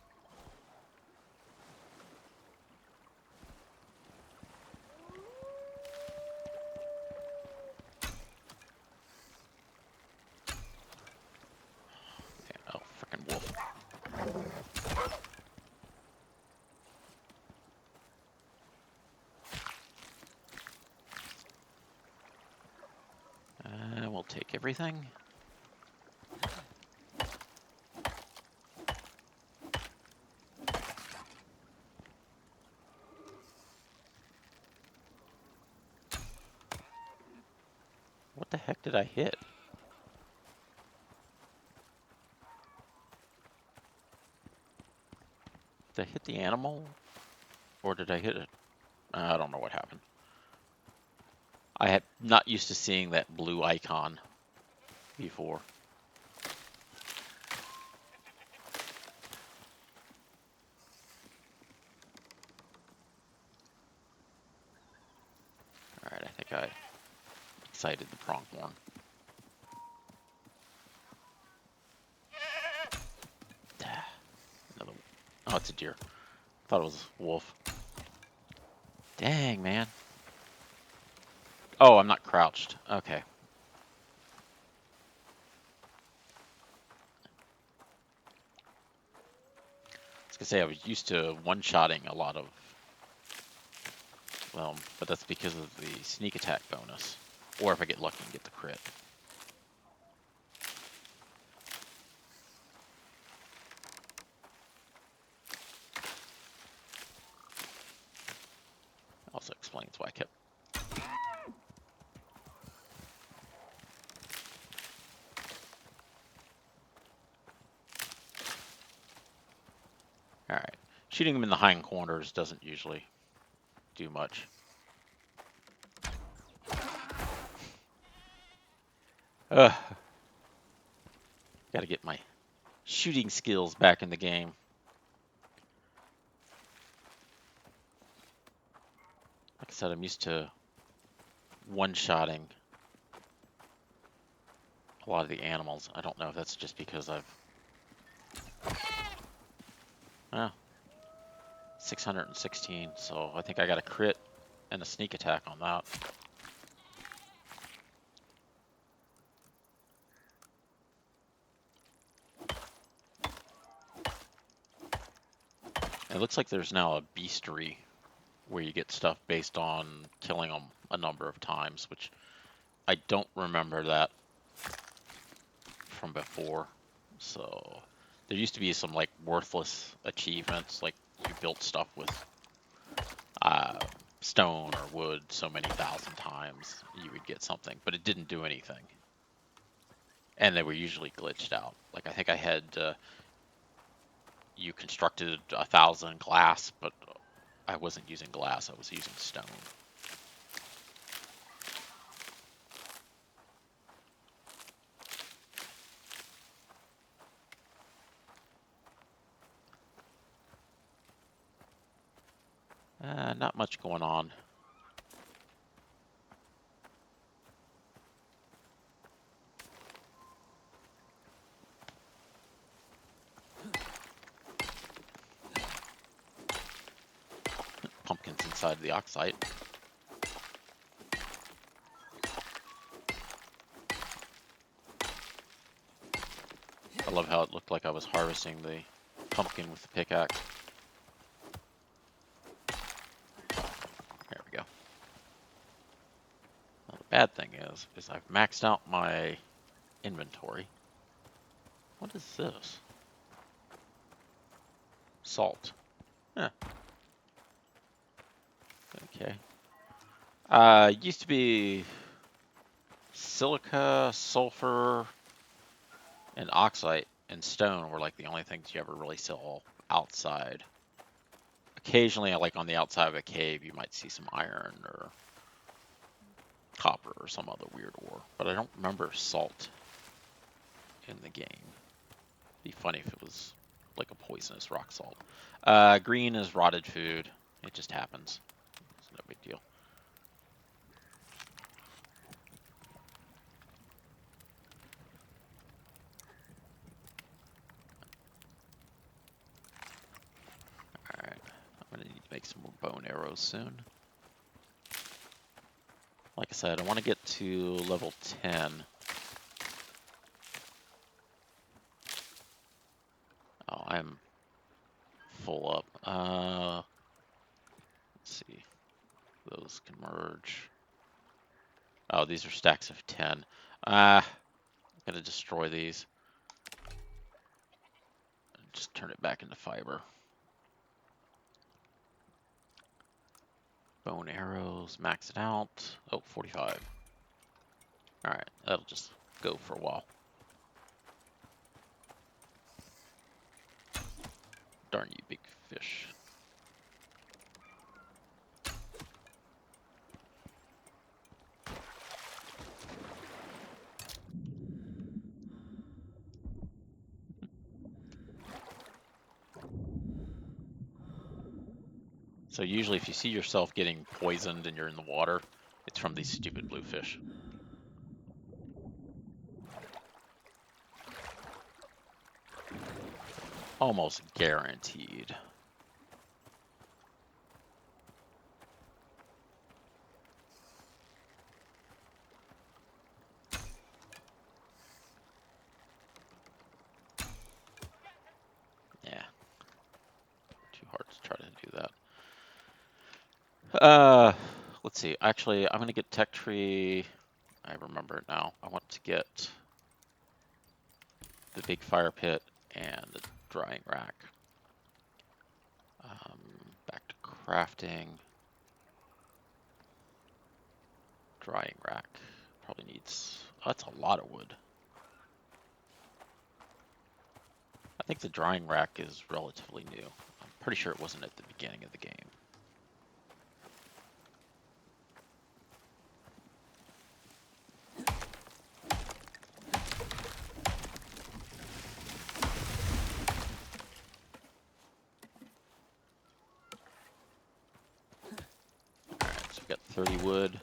Yeah, oh, freaking wolf. We'll take everything. What the heck did I hit? Did I hit the animal? Or did I hit it? I don't know what happened. I had not used to seeing that blue icon before. Alright, I think I excited the pronghorn. Another. Oh, it's a deer. Thought it was a wolf. Dang, man. Oh, I'm not crouched. Okay. I was gonna say I was used to one-shotting a lot of, well, but that's because of the sneak attack bonus. Or if I get lucky and get the crit. Also explains why I kept. Alright. Shooting them in the hind corners doesn't usually do much. Ugh. Gotta get my shooting skills back in the game. Like I said, I'm used to one-shotting a lot of the animals. I don't know if that's just because I've... Oh, 616, so I think I got a crit and a sneak attack on that. And it looks like there's now a beastery where you get stuff based on killing them a number of times, which I don't remember that from before. So there used to be some like worthless achievements, like you built stuff with uh, stone or wood so many thousand times you would get something, but it didn't do anything. And they were usually glitched out. Like I think I had you constructed 1,000 glass, but I wasn't using glass, I was using stone. Not much going on. Pumpkins inside the oxide. I love how it looked like I was harvesting the pumpkin with the pickaxe. There we go. Now the bad thing is I've maxed out my inventory. What is this? Salt. Huh. Okay. Used to be silica, sulfur, and oxide and stone were like the only things you ever really saw outside. Occasionally, like on the outside of a cave, you might see some iron or copper or some other weird ore, but I don't remember salt in the game. Be funny if it was like a poisonous rock salt. Green is rotted food. It just happens. It's no big deal. Alright, I'm gonna need to make some more bow and arrows soon. Like I said, I want to get to level 10. Oh, I'm full up. Let's see. Those can merge. Oh, these are stacks of 10. I'm gonna destroy these. Just turn it back into fiber. Bone arrows, max it out. Oh, 45. Alright, that'll just go for a while. Darn you, big fish. So usually if you see yourself getting poisoned and you're in the water, it's from these stupid blue fish. Almost guaranteed. Yeah, too hard to try to do that. Let's see. Actually, I'm gonna get tech tree. I remember it now. I want to get the big fire pit and the drying rack. Back to crafting. Drying rack probably needs. Oh, that's a lot of wood. I think the drying rack is relatively new. I'm pretty sure it wasn't at the beginning of the game. Alright, so we got 30 wood.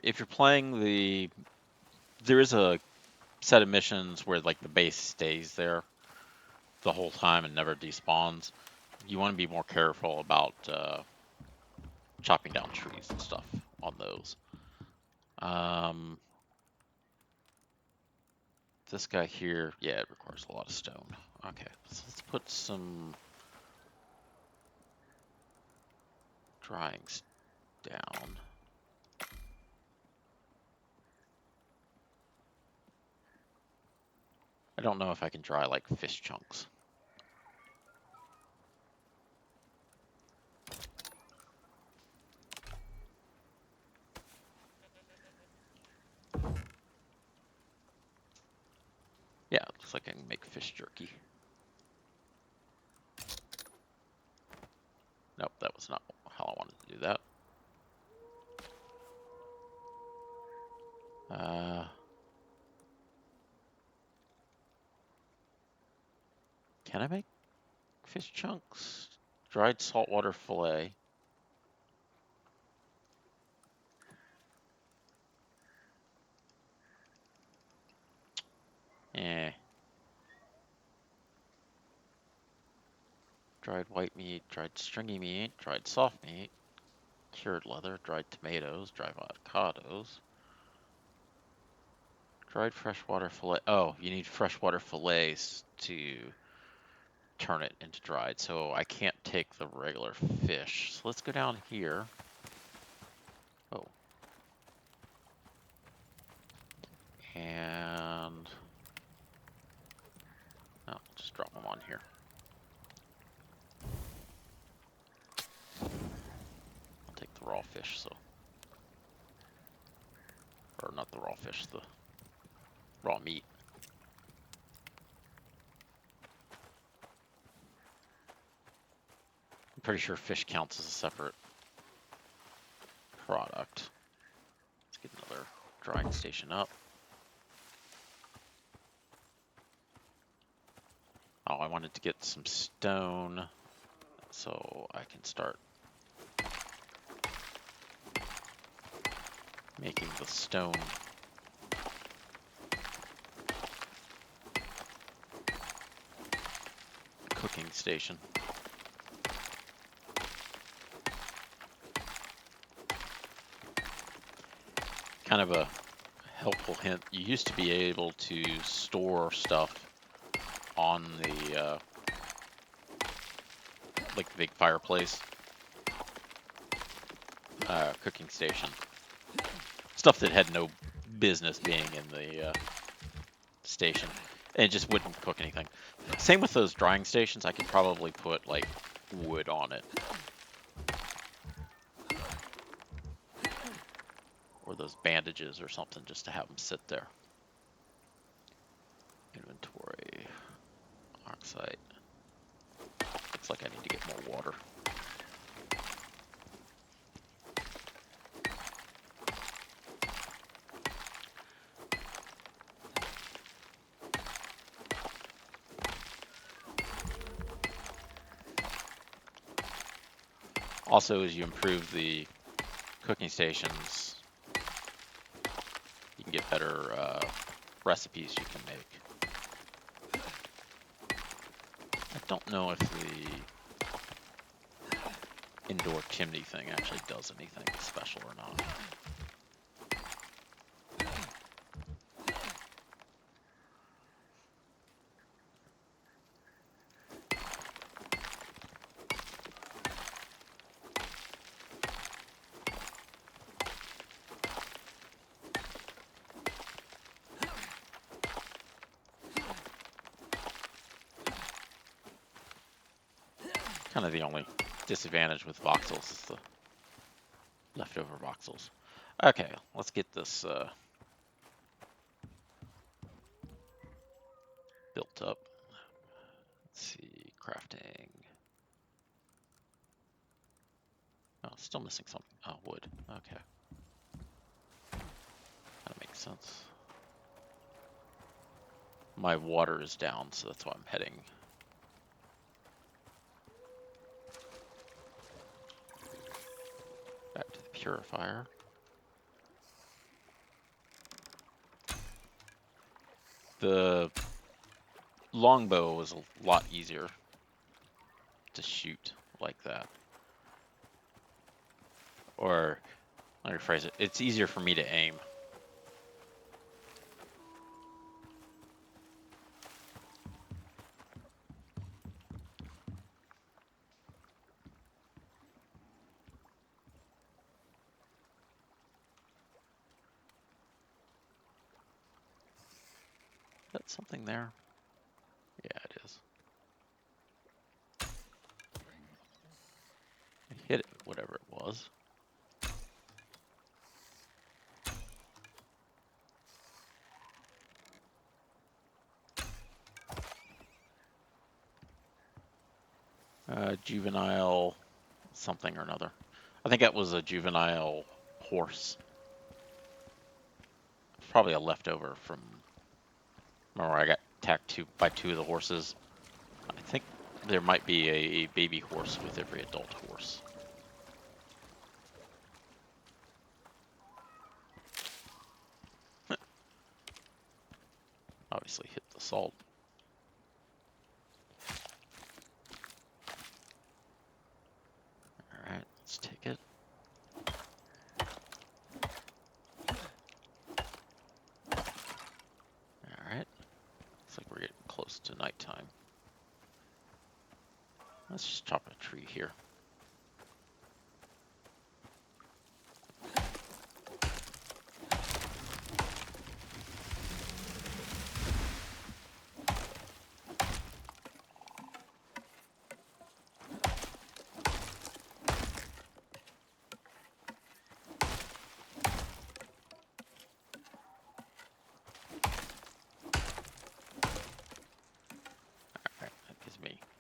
If you're playing there is a set of missions where like the base stays there the whole time and never despawns. You want to be more careful about chopping down trees and stuff on those. This guy here, yeah, it requires a lot of stone. Okay, so let's put some dryings down. I don't know if I can dry like fish chunks. Yeah, it looks like I can make fish jerky. Nope, that was not how I wanted to do that. Can I make fish chunks? Dried saltwater fillet. Eh. Dried white meat, dried stringy meat, dried soft meat, cured leather, dried tomatoes, dried avocados, dried freshwater fillet. Oh, you need freshwater fillets to turn it into dried, so I can't take the regular fish. So let's go down here. Oh. And oh, just drop them on here. fish, so, or not the raw fish, the raw meat. I'm pretty sure fish counts as a separate product. Let's get another drying station up. Oh, I wanted to get some stone so I can start making the stone cooking station. Kind of a helpful hint. You used to be able to store stuff on the like the big fireplace cooking station. Stuff that had no business being in the station. And it just wouldn't cook anything. Same with those drying stations. I could probably put like wood on it. Or those bandages or something just to have them sit there. Inventory. Oxide. Looks like I need to get more water. Also, as you improve the cooking stations, you can get better recipes you can make. I don't know if the indoor chimney thing actually does anything special or not. Kind of the only disadvantage with voxels is the leftover voxels. Okay, let's get this built up. Let's see, crafting. Oh, still missing something. Oh, wood. Okay. That makes sense. My water is down, so that's why I'm heading. Back to the purifier. The longbow was a lot easier to shoot like that. Or, let me rephrase it, it's easier for me to aim. Is that something there? Yeah, it is. I hit it, whatever it was. Juvenile something or another. I think that was a juvenile horse. Probably a leftover from, remember I got attacked by two of the horses. I think there might be a baby horse with every adult horse. Obviously hit the salt. Alright, let's take it. Alright. Looks like we're getting close to nighttime. Let's just chop a tree here.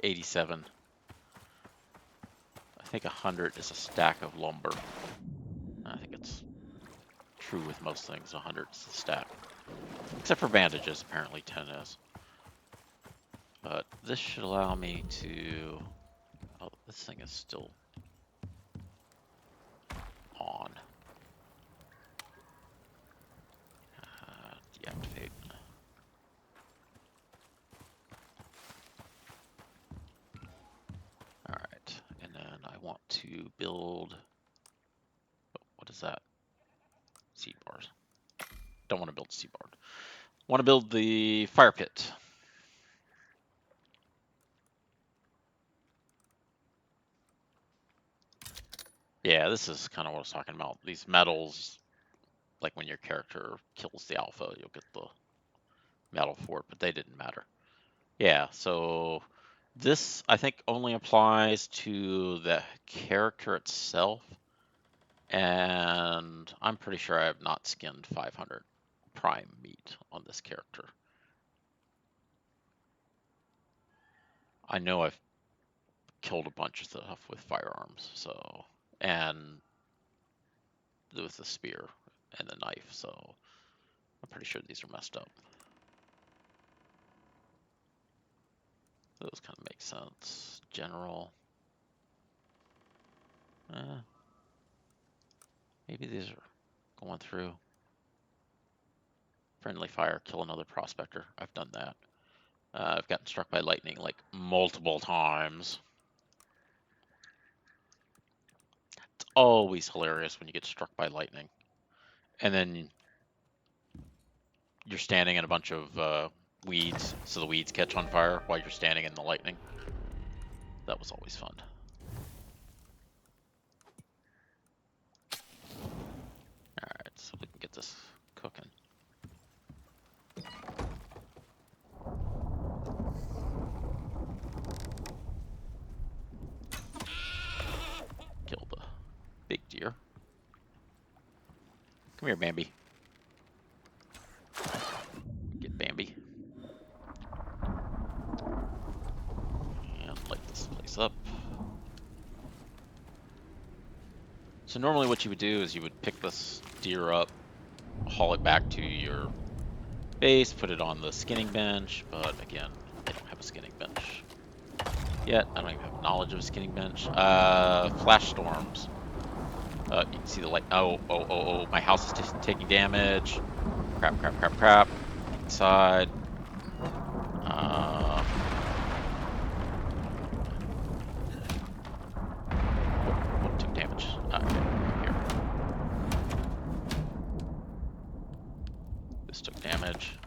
87. I think 100 is a stack of lumber. I think it's true with most things. 100 is the stack. Except for bandages, apparently 10 is. But this should allow me to... Oh, this thing is still on. Deactivate. Alright, and then I want to build... Oh, what is that? Seed bars. Don't want to build seed bar. Want to build the fire pit. Yeah, this is kind of what I was talking about. These medals, like when your character kills the alpha, you'll get the medal for it, but they didn't matter. Yeah, so this I think only applies to the character itself, and I'm pretty sure I have not skinned 500 prime meat on this character. I know I've killed a bunch of stuff with firearms, so, and with the spear and the knife, so I'm pretty sure these are messed up. Those kind of make sense. General. Maybe these are going through. Friendly fire, kill another prospector. I've done that. I've gotten struck by lightning like multiple times. It's always hilarious when you get struck by lightning. And then you're standing in a bunch of weeds, so the weeds catch on fire while you're standing in the lightning. That was always fun. Alright, so we can get this cooking. Kill the big deer. Come here, Bambi. Get Bambi. And light this place up. So normally what you would do is you would pick this deer up, haul it back to your base, put it on the skinning bench, but again, I don't have a skinning bench yet. I don't even have knowledge of a skinning bench. Flash storms. You can see the light. Oh, my house is taking damage. Crap. Inside. What took damage? Here. This took damage.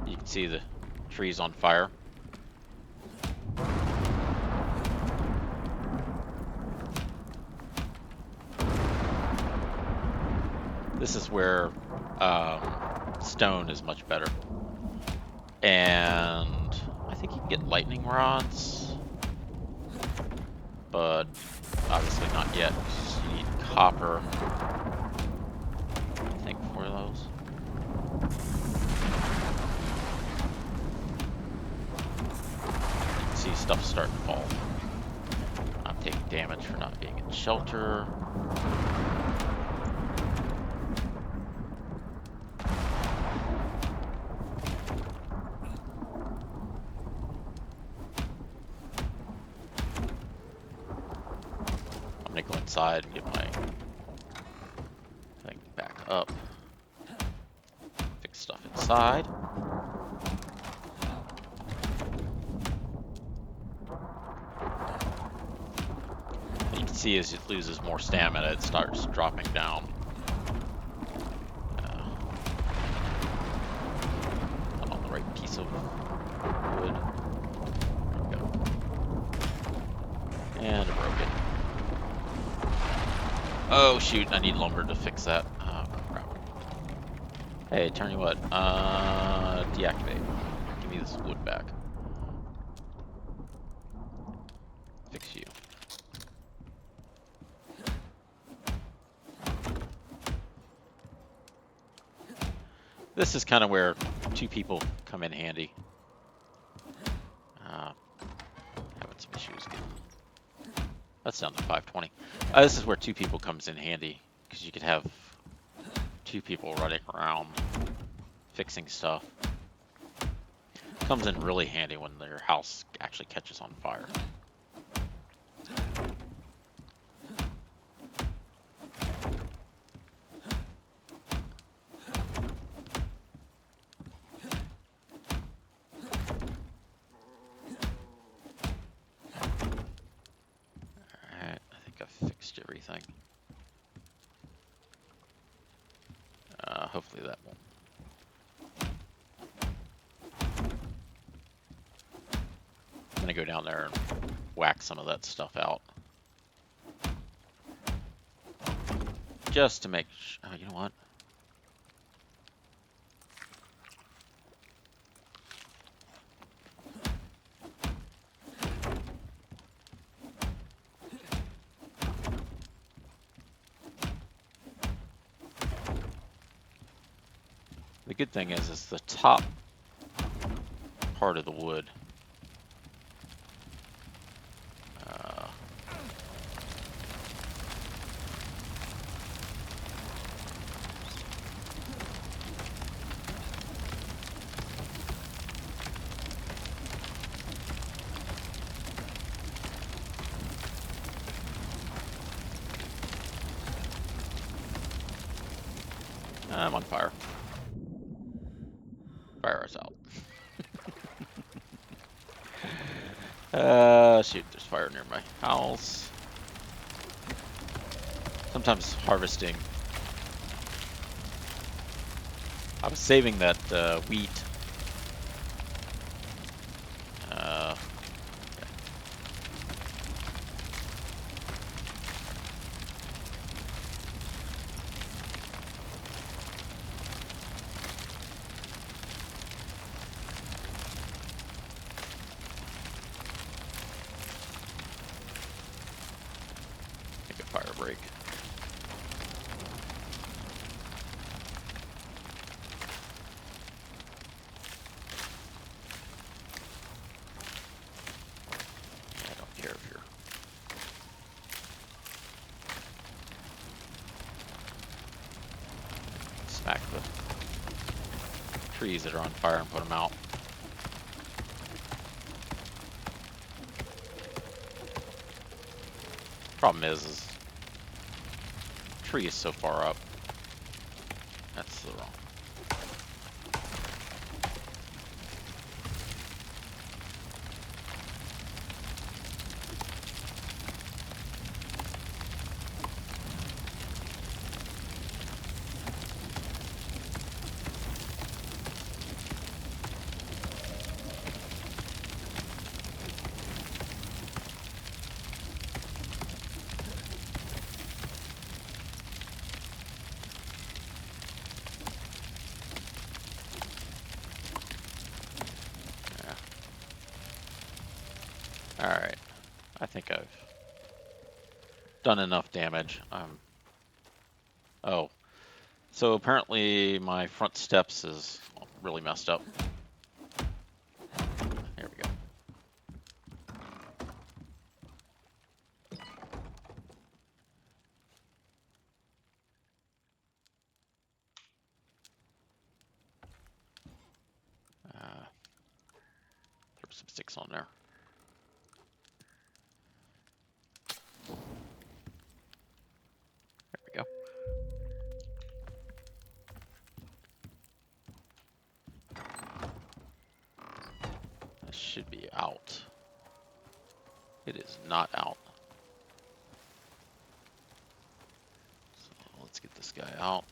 You can see the trees on fire. This is where stone is much better. And I think you can get lightning rods, but obviously not yet. You need copper, I think, for those. See stuff starting to fall. I'm taking damage for not being in shelter. I'm gonna go inside and get my thing back up. Fix stuff inside. See, as it loses more stamina, it starts dropping down. Not on the right piece of wood. There we go. And I broke it. Oh shoot, I need lumber to fix that. Oh crap. Hey, tell you what, deactivate. Give me this wood back. Fix you. This is kind of where two people come in handy. Having some issues getting. That's down to 520. This is where two people comes in handy because you could have two people running around fixing stuff. Comes in really handy when your house actually catches on fire. Alright, I think I've fixed everything. Hopefully that won't. I'm gonna go down there and whack some of that stuff out. Just to make oh, you know what? The good thing is the top part of the wood. I'm on fire. Fire is out. Shoot, there's fire near my house. Sometimes harvesting. I was saving that wheat. Make a fire break. I don't care if you're smack the trees that are on fire and put them out. Problem is tree is so far up. That's the wrong. Alright, I think I've done enough damage. Oh, so apparently my front steps is really messed up. There we go. Throw some sticks on there. There we go. This should be out. It is not out. So let's get this guy out.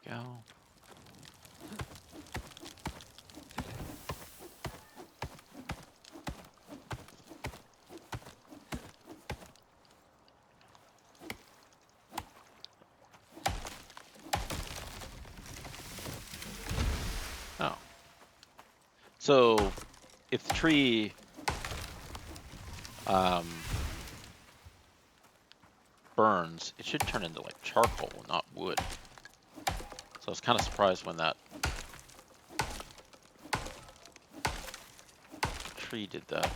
There we go. So if the tree burns, it should turn into like charcoal, not wood. So I was kind of surprised when that tree did that.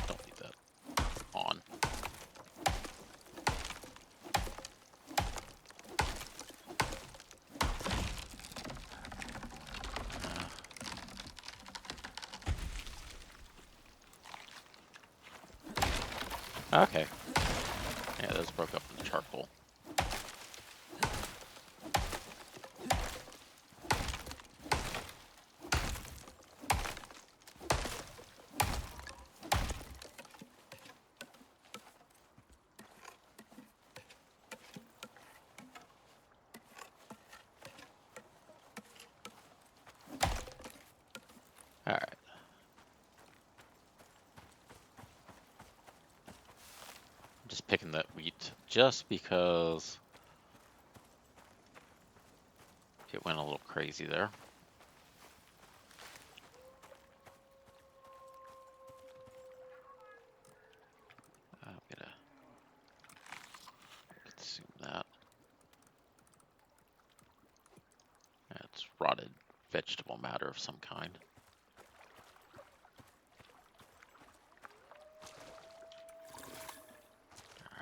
Don't leave that on. Okay. Yeah, those broke up in the charcoal. Alright. I'm just picking that wheat just because it went a little crazy there. I'm gonna consume that. It's rotted vegetable matter of some kind.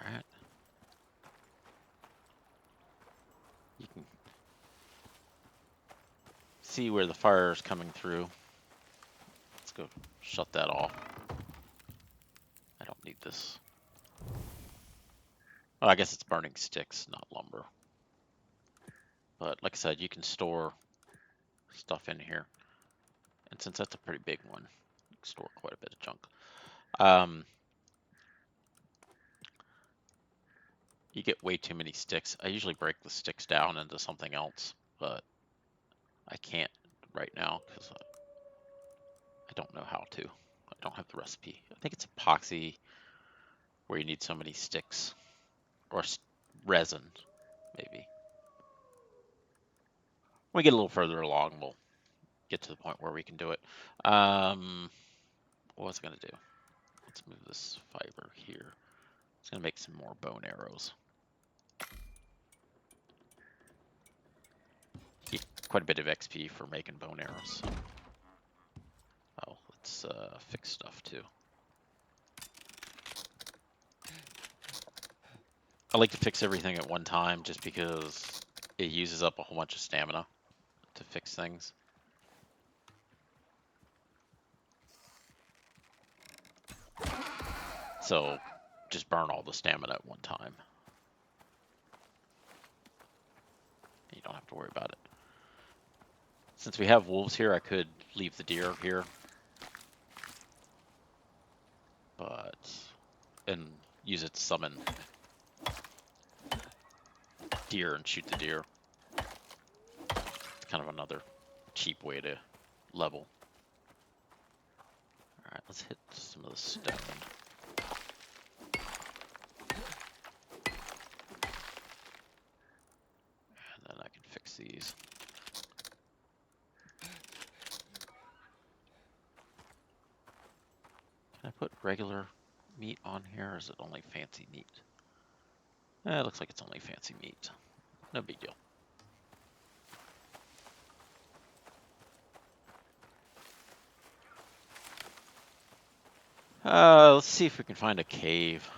Alright. You can see where the fire is coming through. Let's go shut that off. I don't need this. Oh, I guess it's burning sticks, not lumber. But like I said, you can store stuff in here. And since that's a pretty big one, you can store quite a bit of junk. You get way too many sticks. I usually break the sticks down into something else, but I can't right now because I don't know how to. I don't have the recipe. I think it's epoxy where you need so many sticks, or resin, maybe. When we get a little further along, we'll get to the point where we can do it. What was I going to do? Let's move this fiber here. It's going to make some more bone arrows. Get quite a bit of XP for making bone arrows. Oh, let's fix stuff too. I like to fix everything at one time just because it uses up a whole bunch of stamina to fix things. So just burn all the stamina at one time. You don't have to worry about it. Since we have wolves here, I could leave the deer here. And use it to summon deer and shoot the deer. It's kind of another cheap way to level. Alright, let's hit some of the stone. And then I can fix these. Can I put regular meat on here, or is it only fancy meat? It looks like it's only fancy meat. No big deal. Let's see if we can find a cave.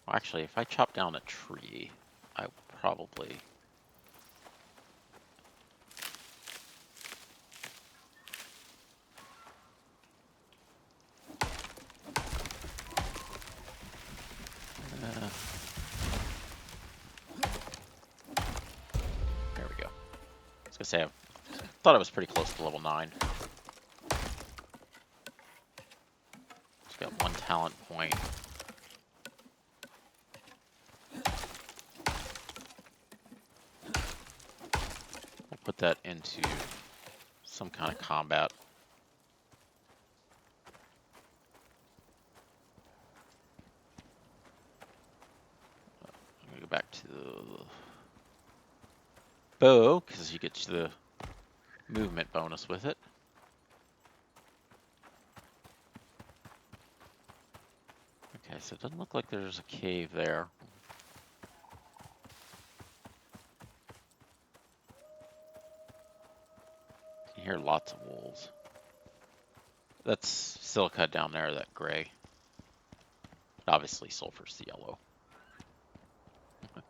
Well, actually, if I chop down a tree, I will probably... there we go. I was gonna say, I thought I was pretty close to level 9. Just got one talent point. going. We'll put that into some kind of combat. I'm gonna go back to the bow because you get the movement bonus with it. Okay, so it doesn't look like there's a cave there. You can hear lots of wolves. That's silica down there, that gray. Obviously, sulfur's the yellow. I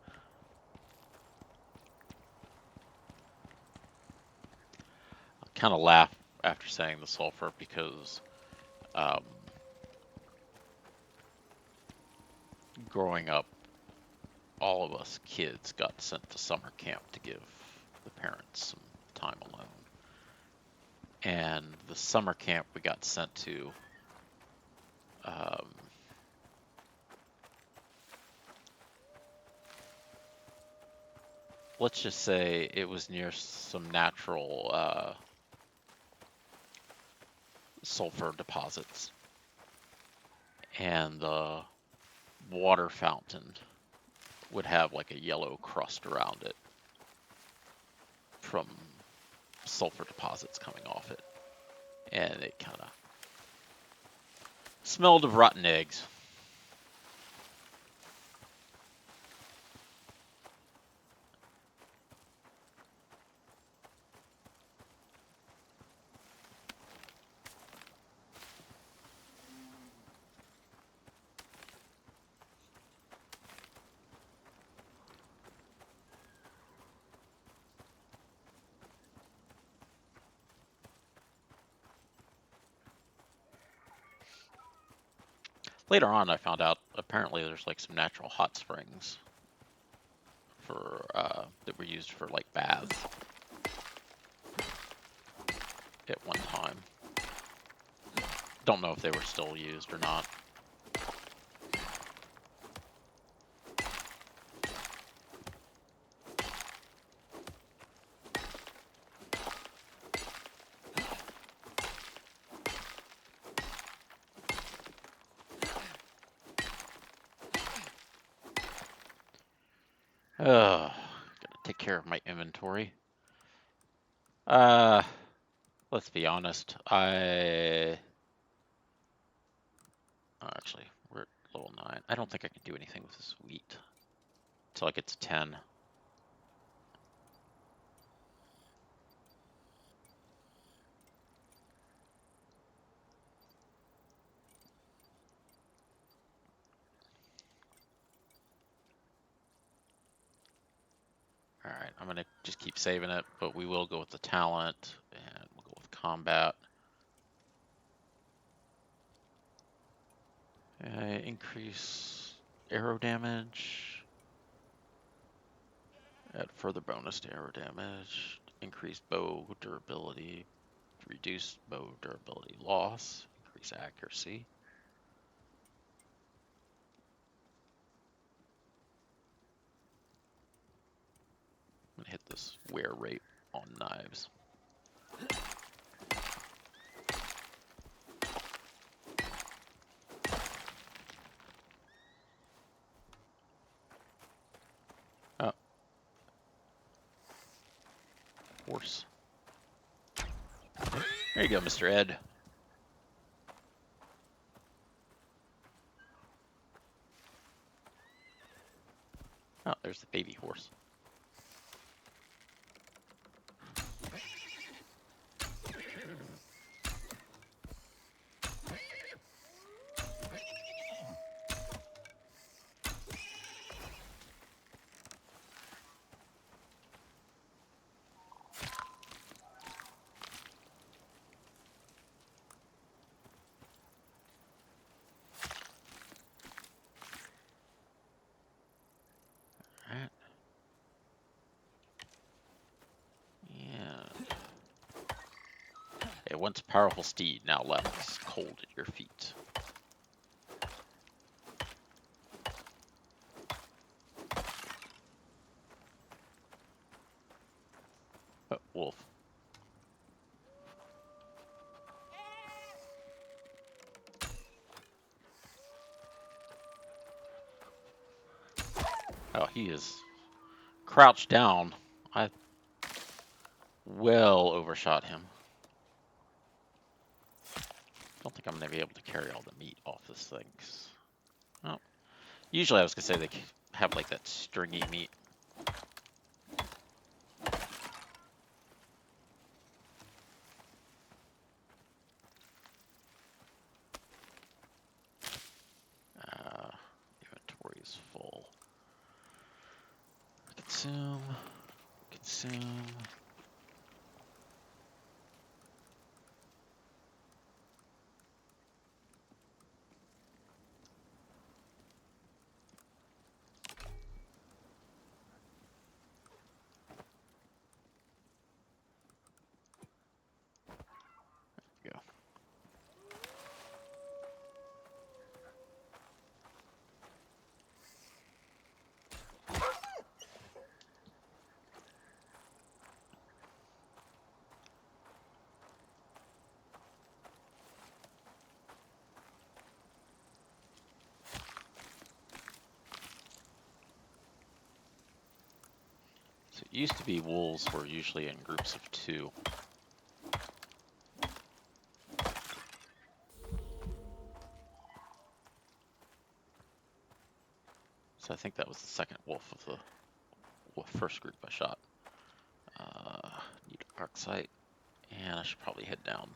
kind of laugh after saying the sulfur because growing up, all of us kids got sent to summer camp to give the parents some time alone. And the summer camp we got sent to, let's just say it was near some natural sulfur deposits. And the water fountain would have like a yellow crust around it from sulfur deposits coming off it. And it kind of smelled of rotten eggs. Later on, I found out apparently there's like some natural hot springs for that were used for like baths at one time. Don't know if they were still used or not. Gotta take care of my inventory. Let's be honest. Actually, we're at level 9. I don't think I can do anything with this wheat until I get to 10. Alright, I'm gonna just keep saving it, but we will go with the talent, and we'll go with combat. Increase arrow damage. Add further bonus to arrow damage. Increase bow durability. Reduce bow durability loss. Increase accuracy. I'm gonna hit this wear rate on knives. Oh. Horse. There you go, Mr. Ed. Oh, there's the baby horse. Alright. Yeah. A once powerful steed now lies cold at your feet. Oh, he is crouched down. I well overshot him. Don't think I'm gonna be able to carry all the meat off this thing. Oh, usually I was gonna say they have like that stringy meat. Inventory is full. Consume. Consume. Go. So it used to be wolves were usually in groups of 2. So I think that was the second wolf of the first group I shot. Need arc sight, and I should probably head down.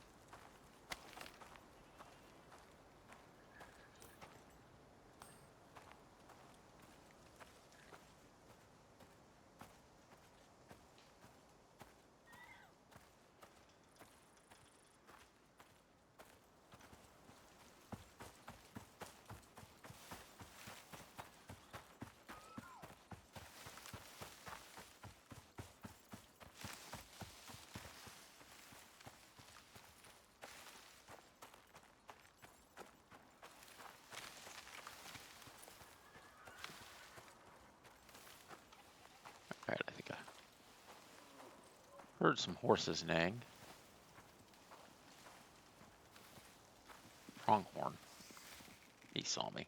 Alright, I think I heard some horses neighing. Pronghorn. He saw me.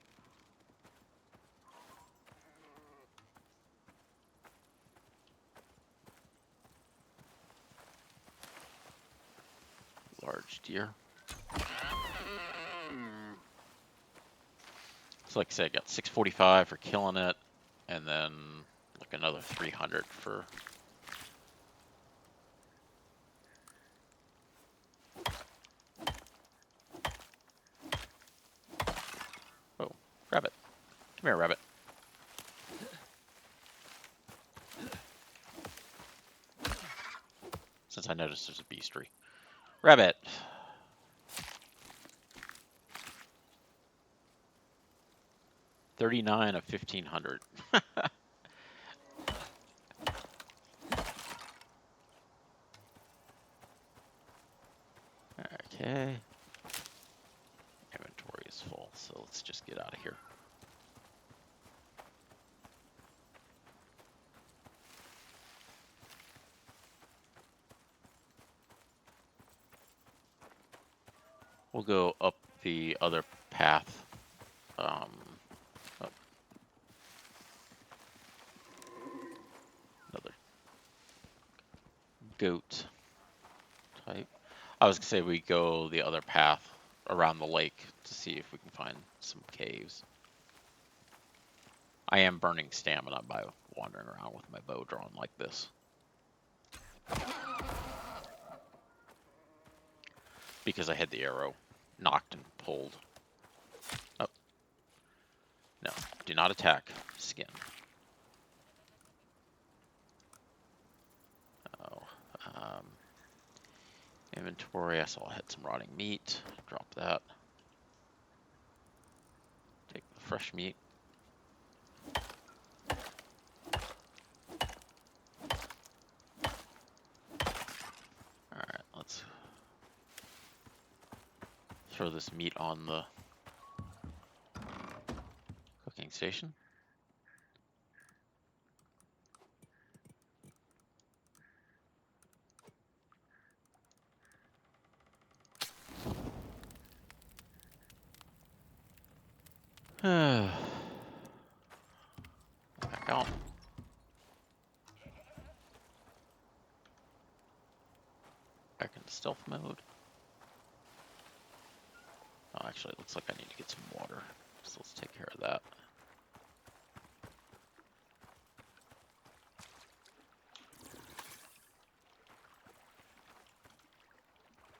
Large deer. So like I said, I got 645 for killing it, and then like another 300 for... Oh, rabbit. Come here, rabbit. Since I noticed there's a beastry. Rabbit! 39 of 1500. Okay. Inventory is full, so let's just get out of here. We'll go up the other path. Oh. Another goat type. I was gonna say we go the other path around the lake to see if we can find some caves. I am burning stamina by wandering around with my bow drawn like this. Because I had the arrow knocked and pulled. Oh. No, do not attack skin. Oh. Inventory, I saw I had some rotting meat. Drop that. Take the fresh meat. Alright, let's throw this meat on the cooking station. Okay. out. Back into stealth mode. Oh, actually, it looks like I need to get some water. So let's take care of that.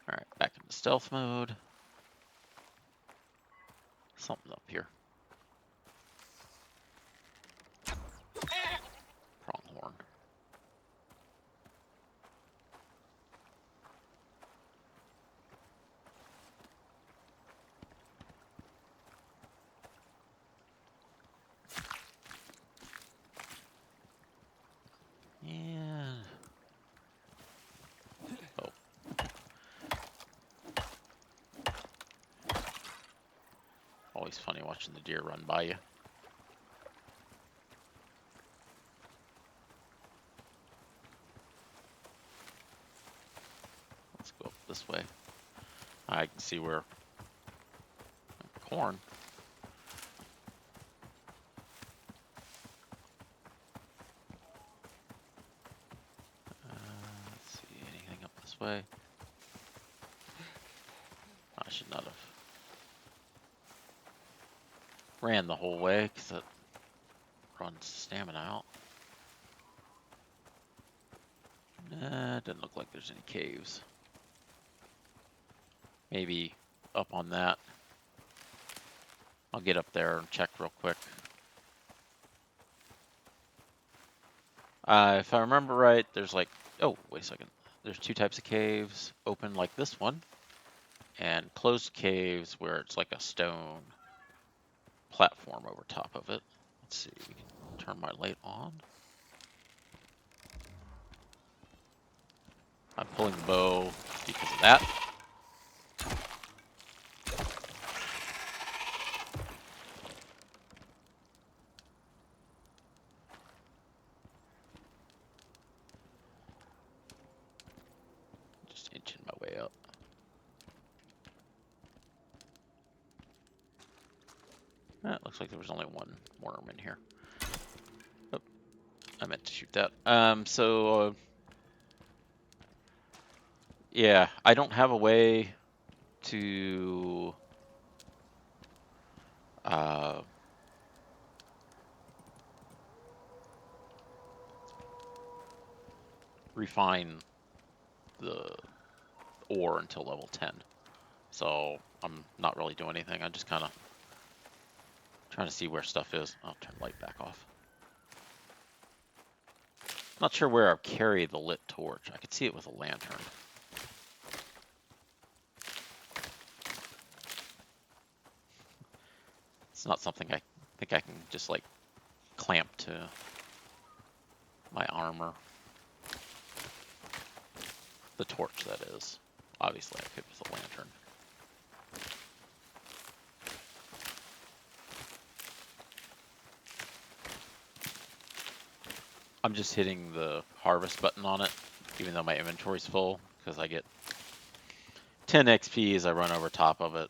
Alright, back into stealth mode. Something up here. Pronghorn. And... oh. Always funny watching the deer run by you. Let's go up this way. I can see where... corn. Let's see, anything up this way? I should not have ran the whole way, because that runs stamina out. Nah, it doesn't look like there's any caves. Maybe up on that. I'll get up there and check real quick. If I remember right, there's like... oh, wait a second. There's two types of caves. Open like this one. And closed caves where it's like a stone platform over top of it. Let's see, we can turn my light on. I'm pulling the bow because of that. Just inching my way up. It looks like there was only one worm in here. Oh, I meant to shoot that. Yeah, I don't have a way to refine the ore until level 10. So I'm not really doing anything. I'm just kind of trying to see where stuff is. I'll turn the light back off. Not sure where I've carried the lit torch. I could see it with a lantern. It's not something I think I can just like clamp to my armor. The torch, that is. Obviously, I could with a lantern. I'm just hitting the harvest button on it, even though my inventory's full, because I get 10 XP as I run over top of it.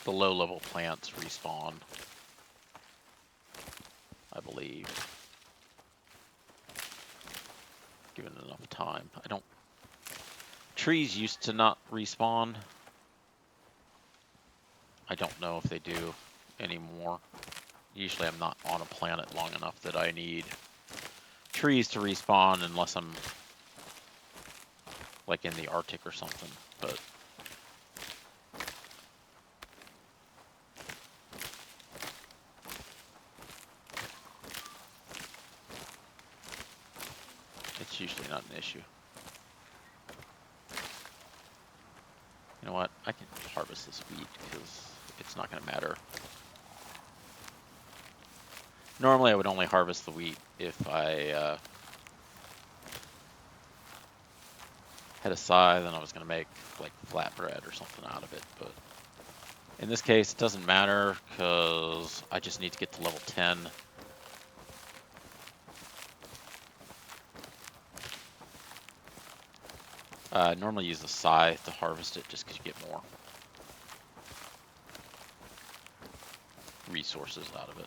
The low-level plants respawn, I believe, given enough time. I don't... trees used to not respawn. I don't know if they do anymore. Usually I'm not on a planet long enough that I need trees to respawn unless I'm like in the Arctic or something, but it's usually not an issue. You know what? I can harvest this wheat because it's not going to matter. Normally I would only harvest the wheat if I had a scythe and I was going to make like flatbread or something out of it, but in this case it doesn't matter because I just need to get to level 10. Normally use the scythe to harvest it just because you get more resources out of it.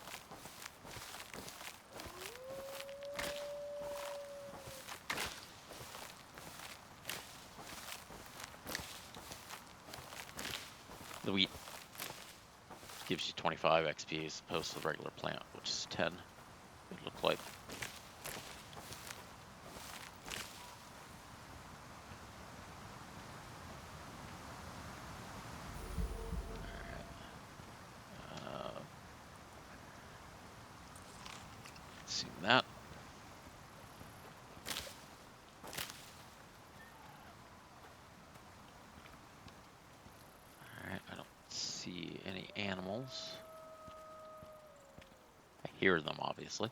The wheat gives you 25 XP as opposed to the regular plant, which is 10, it looked like. See that. Alright, I don't see any animals. I hear them, obviously.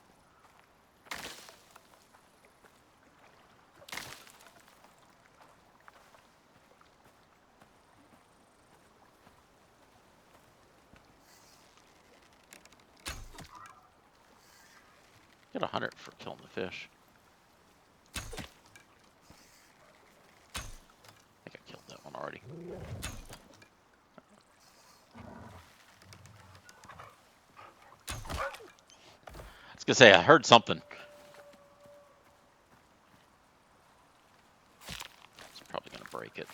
Get 100 for killing the fish. I think I killed that one already. I was gonna say, I heard something. It's probably gonna break it.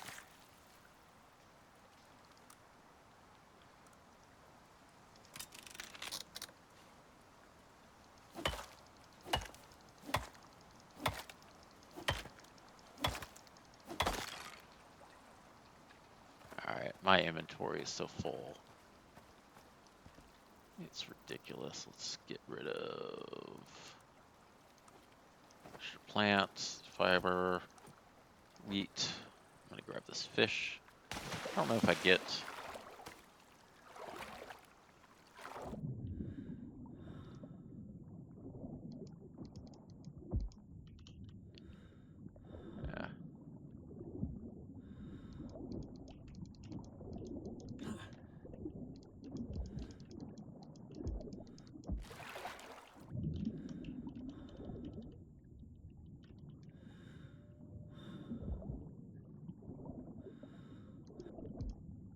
Alright, my inventory is so full. It's ridiculous. Let's get rid of extra plants, fiber, wheat. I'm gonna grab this fish. I don't know if I get... Yeah.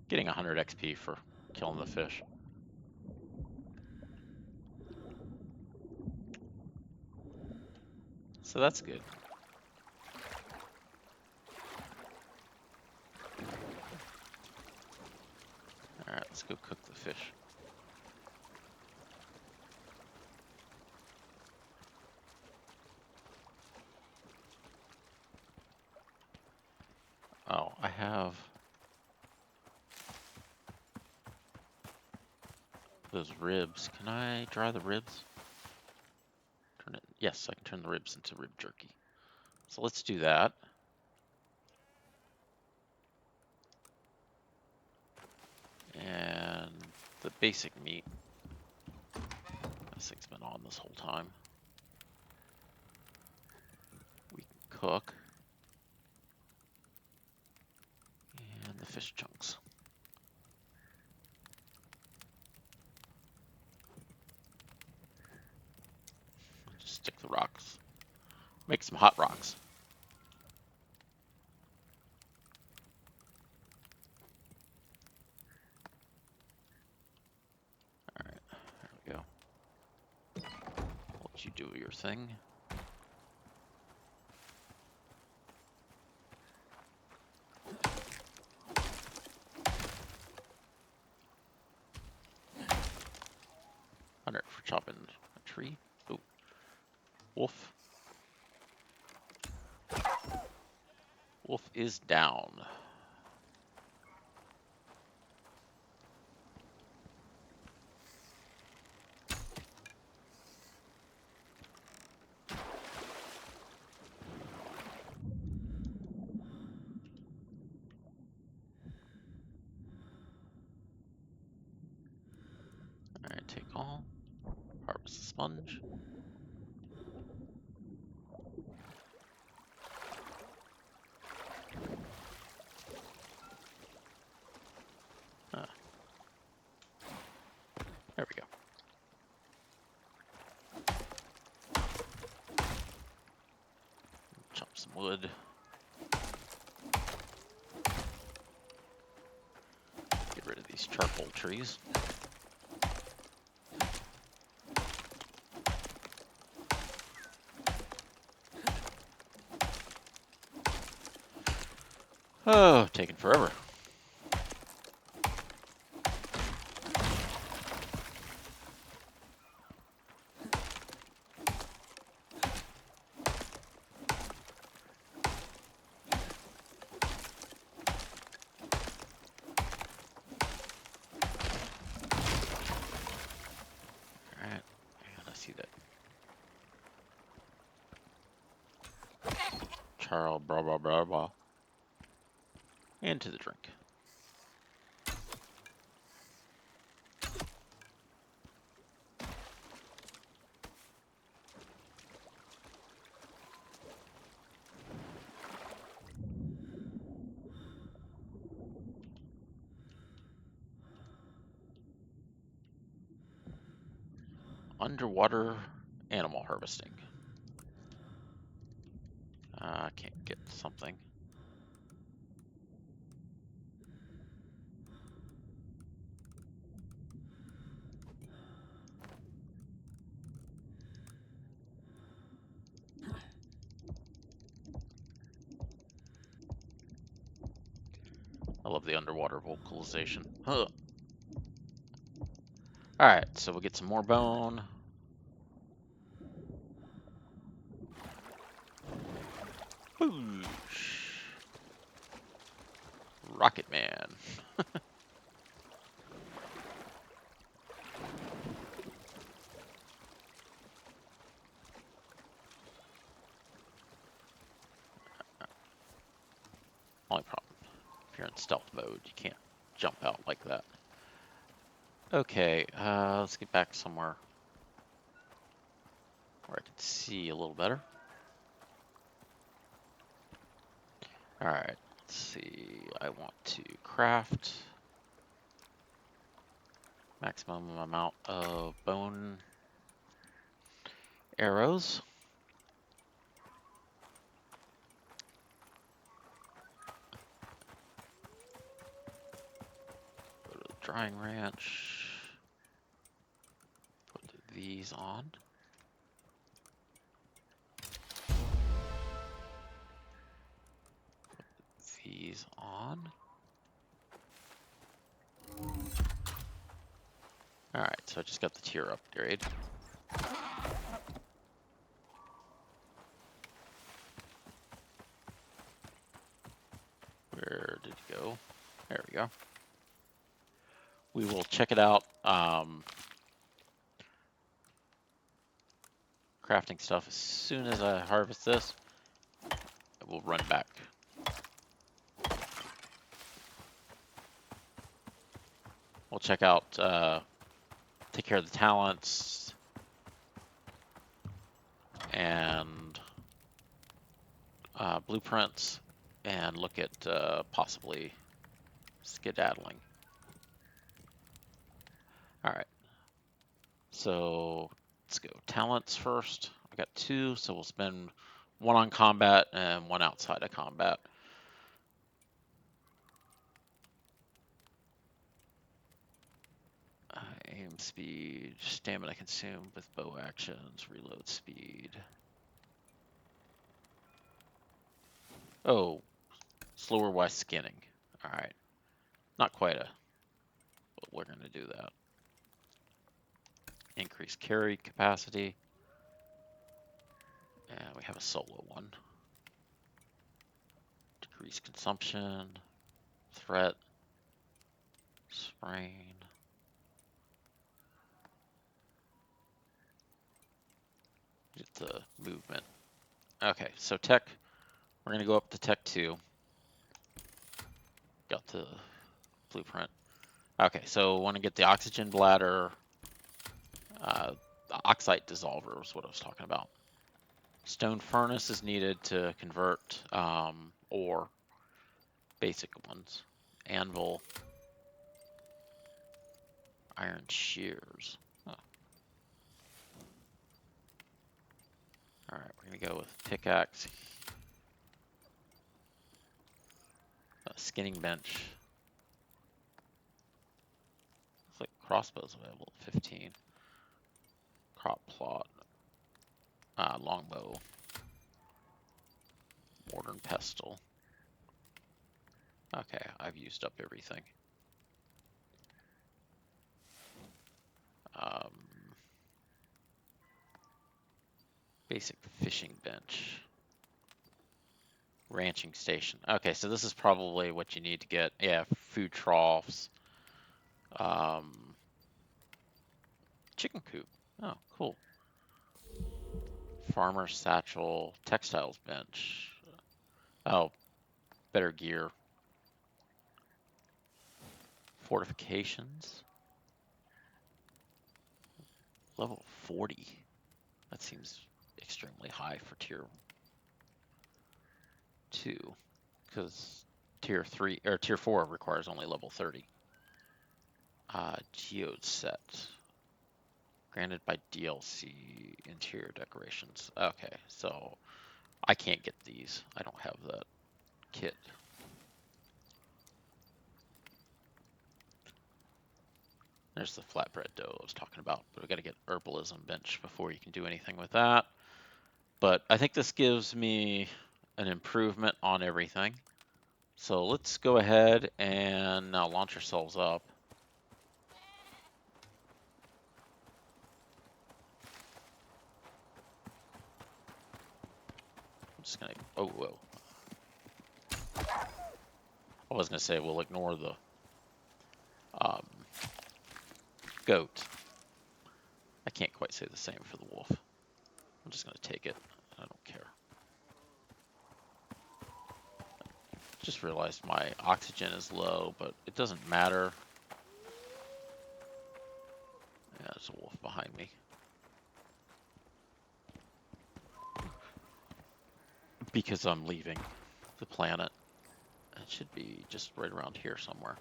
Getting 100 XP for killing the fish. So that's good. Alright, let's go cook the fish. Oh, I have those ribs. Can I dry the ribs? Turn it. Yes, I can turn the ribs into rib jerky. So let's do that. And the basic meat. This thing's been on this whole time. We can cook. And the fish chunks. Just stick the rocks. Make some hot rocks. Alright, there we go. I'll let you do your thing. For chopping a tree. Oh, wolf. Wolf is down. Alright, take all. Harvest the sponge. There we go. Chop some wood. rid of these charcoal trees. Oh, taking forever. Alright, I see that. Charles, blah, blah, blah, blah. Into the drink. Underwater animal harvesting. I can't get something. I love the underwater vocalization. Huh. Alright, so we'll get some more bone. Boosh. Rocket Man. Only problem, if you're in stealth mode, you can't jump out like that. Okay, let's get back somewhere where I can see a little better. Alright, let's see. I want to craft maximum amount of bone arrows. Go to the drying ranch. Put these on. Put these on. Alright, so I just got the tier upgrade. Where did it go? There we go. We will check it out. Crafting stuff as soon as I harvest this. I will run back. We'll check out, take care of the talents, and blueprints, and look at possibly skedaddling. Alright, so let's go talents first. I got 2, so we'll spend 1 on combat and 1 outside of combat. Aim speed, stamina consumed with bow actions, reload speed. Oh, slower while skinning. Alright, not quite but we're going to do that. Increase carry capacity. And we have a solo one. Decrease consumption, threat, sprain. Get the movement. Okay, so tech, we're going to go up to tech 2. Got the blueprint. Okay, so want to get the oxygen bladder, the oxide dissolver is what I was talking about. Stone furnace is needed to convert ore, basic ones. Anvil, iron shears. Oh. Alright, we're going to go with pickaxe, a skinning bench, crossbows available? 15. Crop plot. Longbow. Mortar and pestle. Okay, I've used up everything. Um, basic fishing bench. Ranching station. Okay, so this is probably what you need to get. Yeah, food troughs. Um, chicken coop. Oh, cool. Farmer satchel. Textiles bench. Oh, better gear. Fortifications. Level 40. That seems extremely high for tier 2. Because tier 3 or tier 4 requires only level 30. Geode set. Granted by DLC interior decorations. Okay, so I can't get these. I don't have that kit. There's the flatbread dough I was talking about, but we got to get herbalism bench before you can do anything with that. But I think this gives me an improvement on everything. So let's go ahead and now launch ourselves up. I'm just gonna, oh, whoa. I was gonna say we'll ignore the um, goat. I can't quite say the same for the wolf. I'm just gonna take it. I don't care. Just realized my oxygen is low, but it doesn't matter. Yeah, there's a wolf behind me. Because I'm leaving the planet. It should be just right around here somewhere.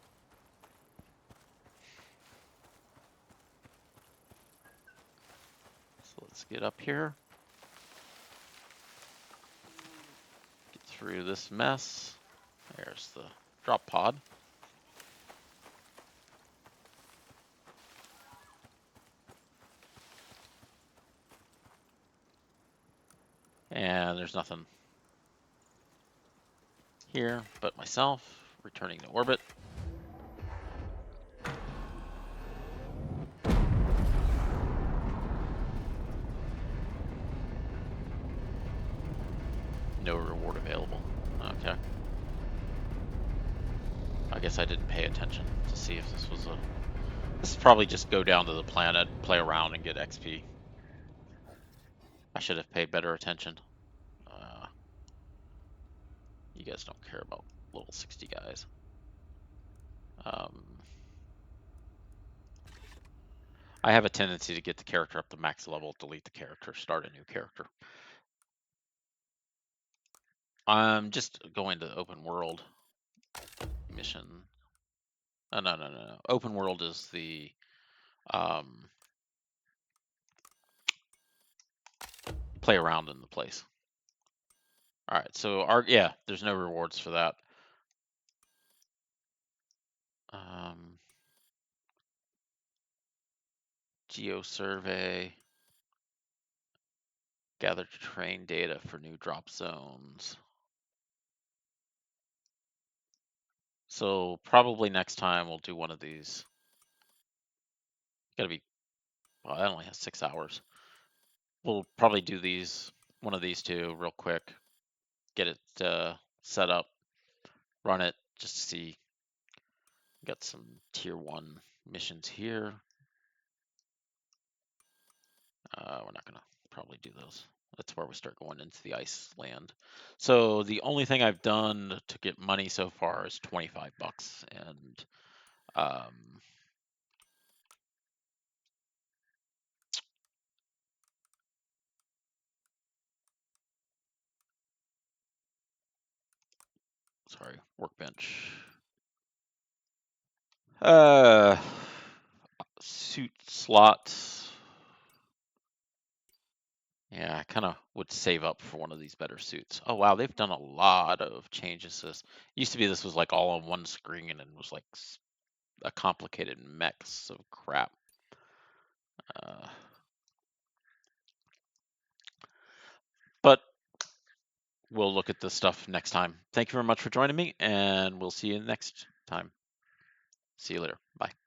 So let's get up here. Get through this mess. There's the drop pod. And there's nothing here but myself returning to orbit. No reward available. Okay. I guess I didn't pay attention to see if this was a... This is probably just go down to the planet, play around, and get XP. I should have paid better attention. You guys don't care about level 60 guys. I have a tendency to get the character up to max level, delete the character, start a new character. I'm just going to open world mission. Oh, no. Open world is the play around in the place. All right, so yeah, there's no rewards for that. Geo survey, gather terrain data for new drop zones. So probably next time we'll do one of these. Gotta be, well, that only has 6 hours. We'll probably do one of these two real quick. Get it set up, run it, just to see. Got some tier 1 missions here. We're not gonna probably do those. That's where we start going into the ice land. So the only thing I've done to get money so far is 25 bucks, and sorry, workbench. Suit slots. Yeah, I kind of would save up for one of these better suits. Oh wow, they've done a lot of changes to this. Used to be this was like all on one screen and was like a complicated mix of crap. Uh, but we'll look at this stuff next time. Thank you very much for joining me, and we'll see you next time. See you later. Bye.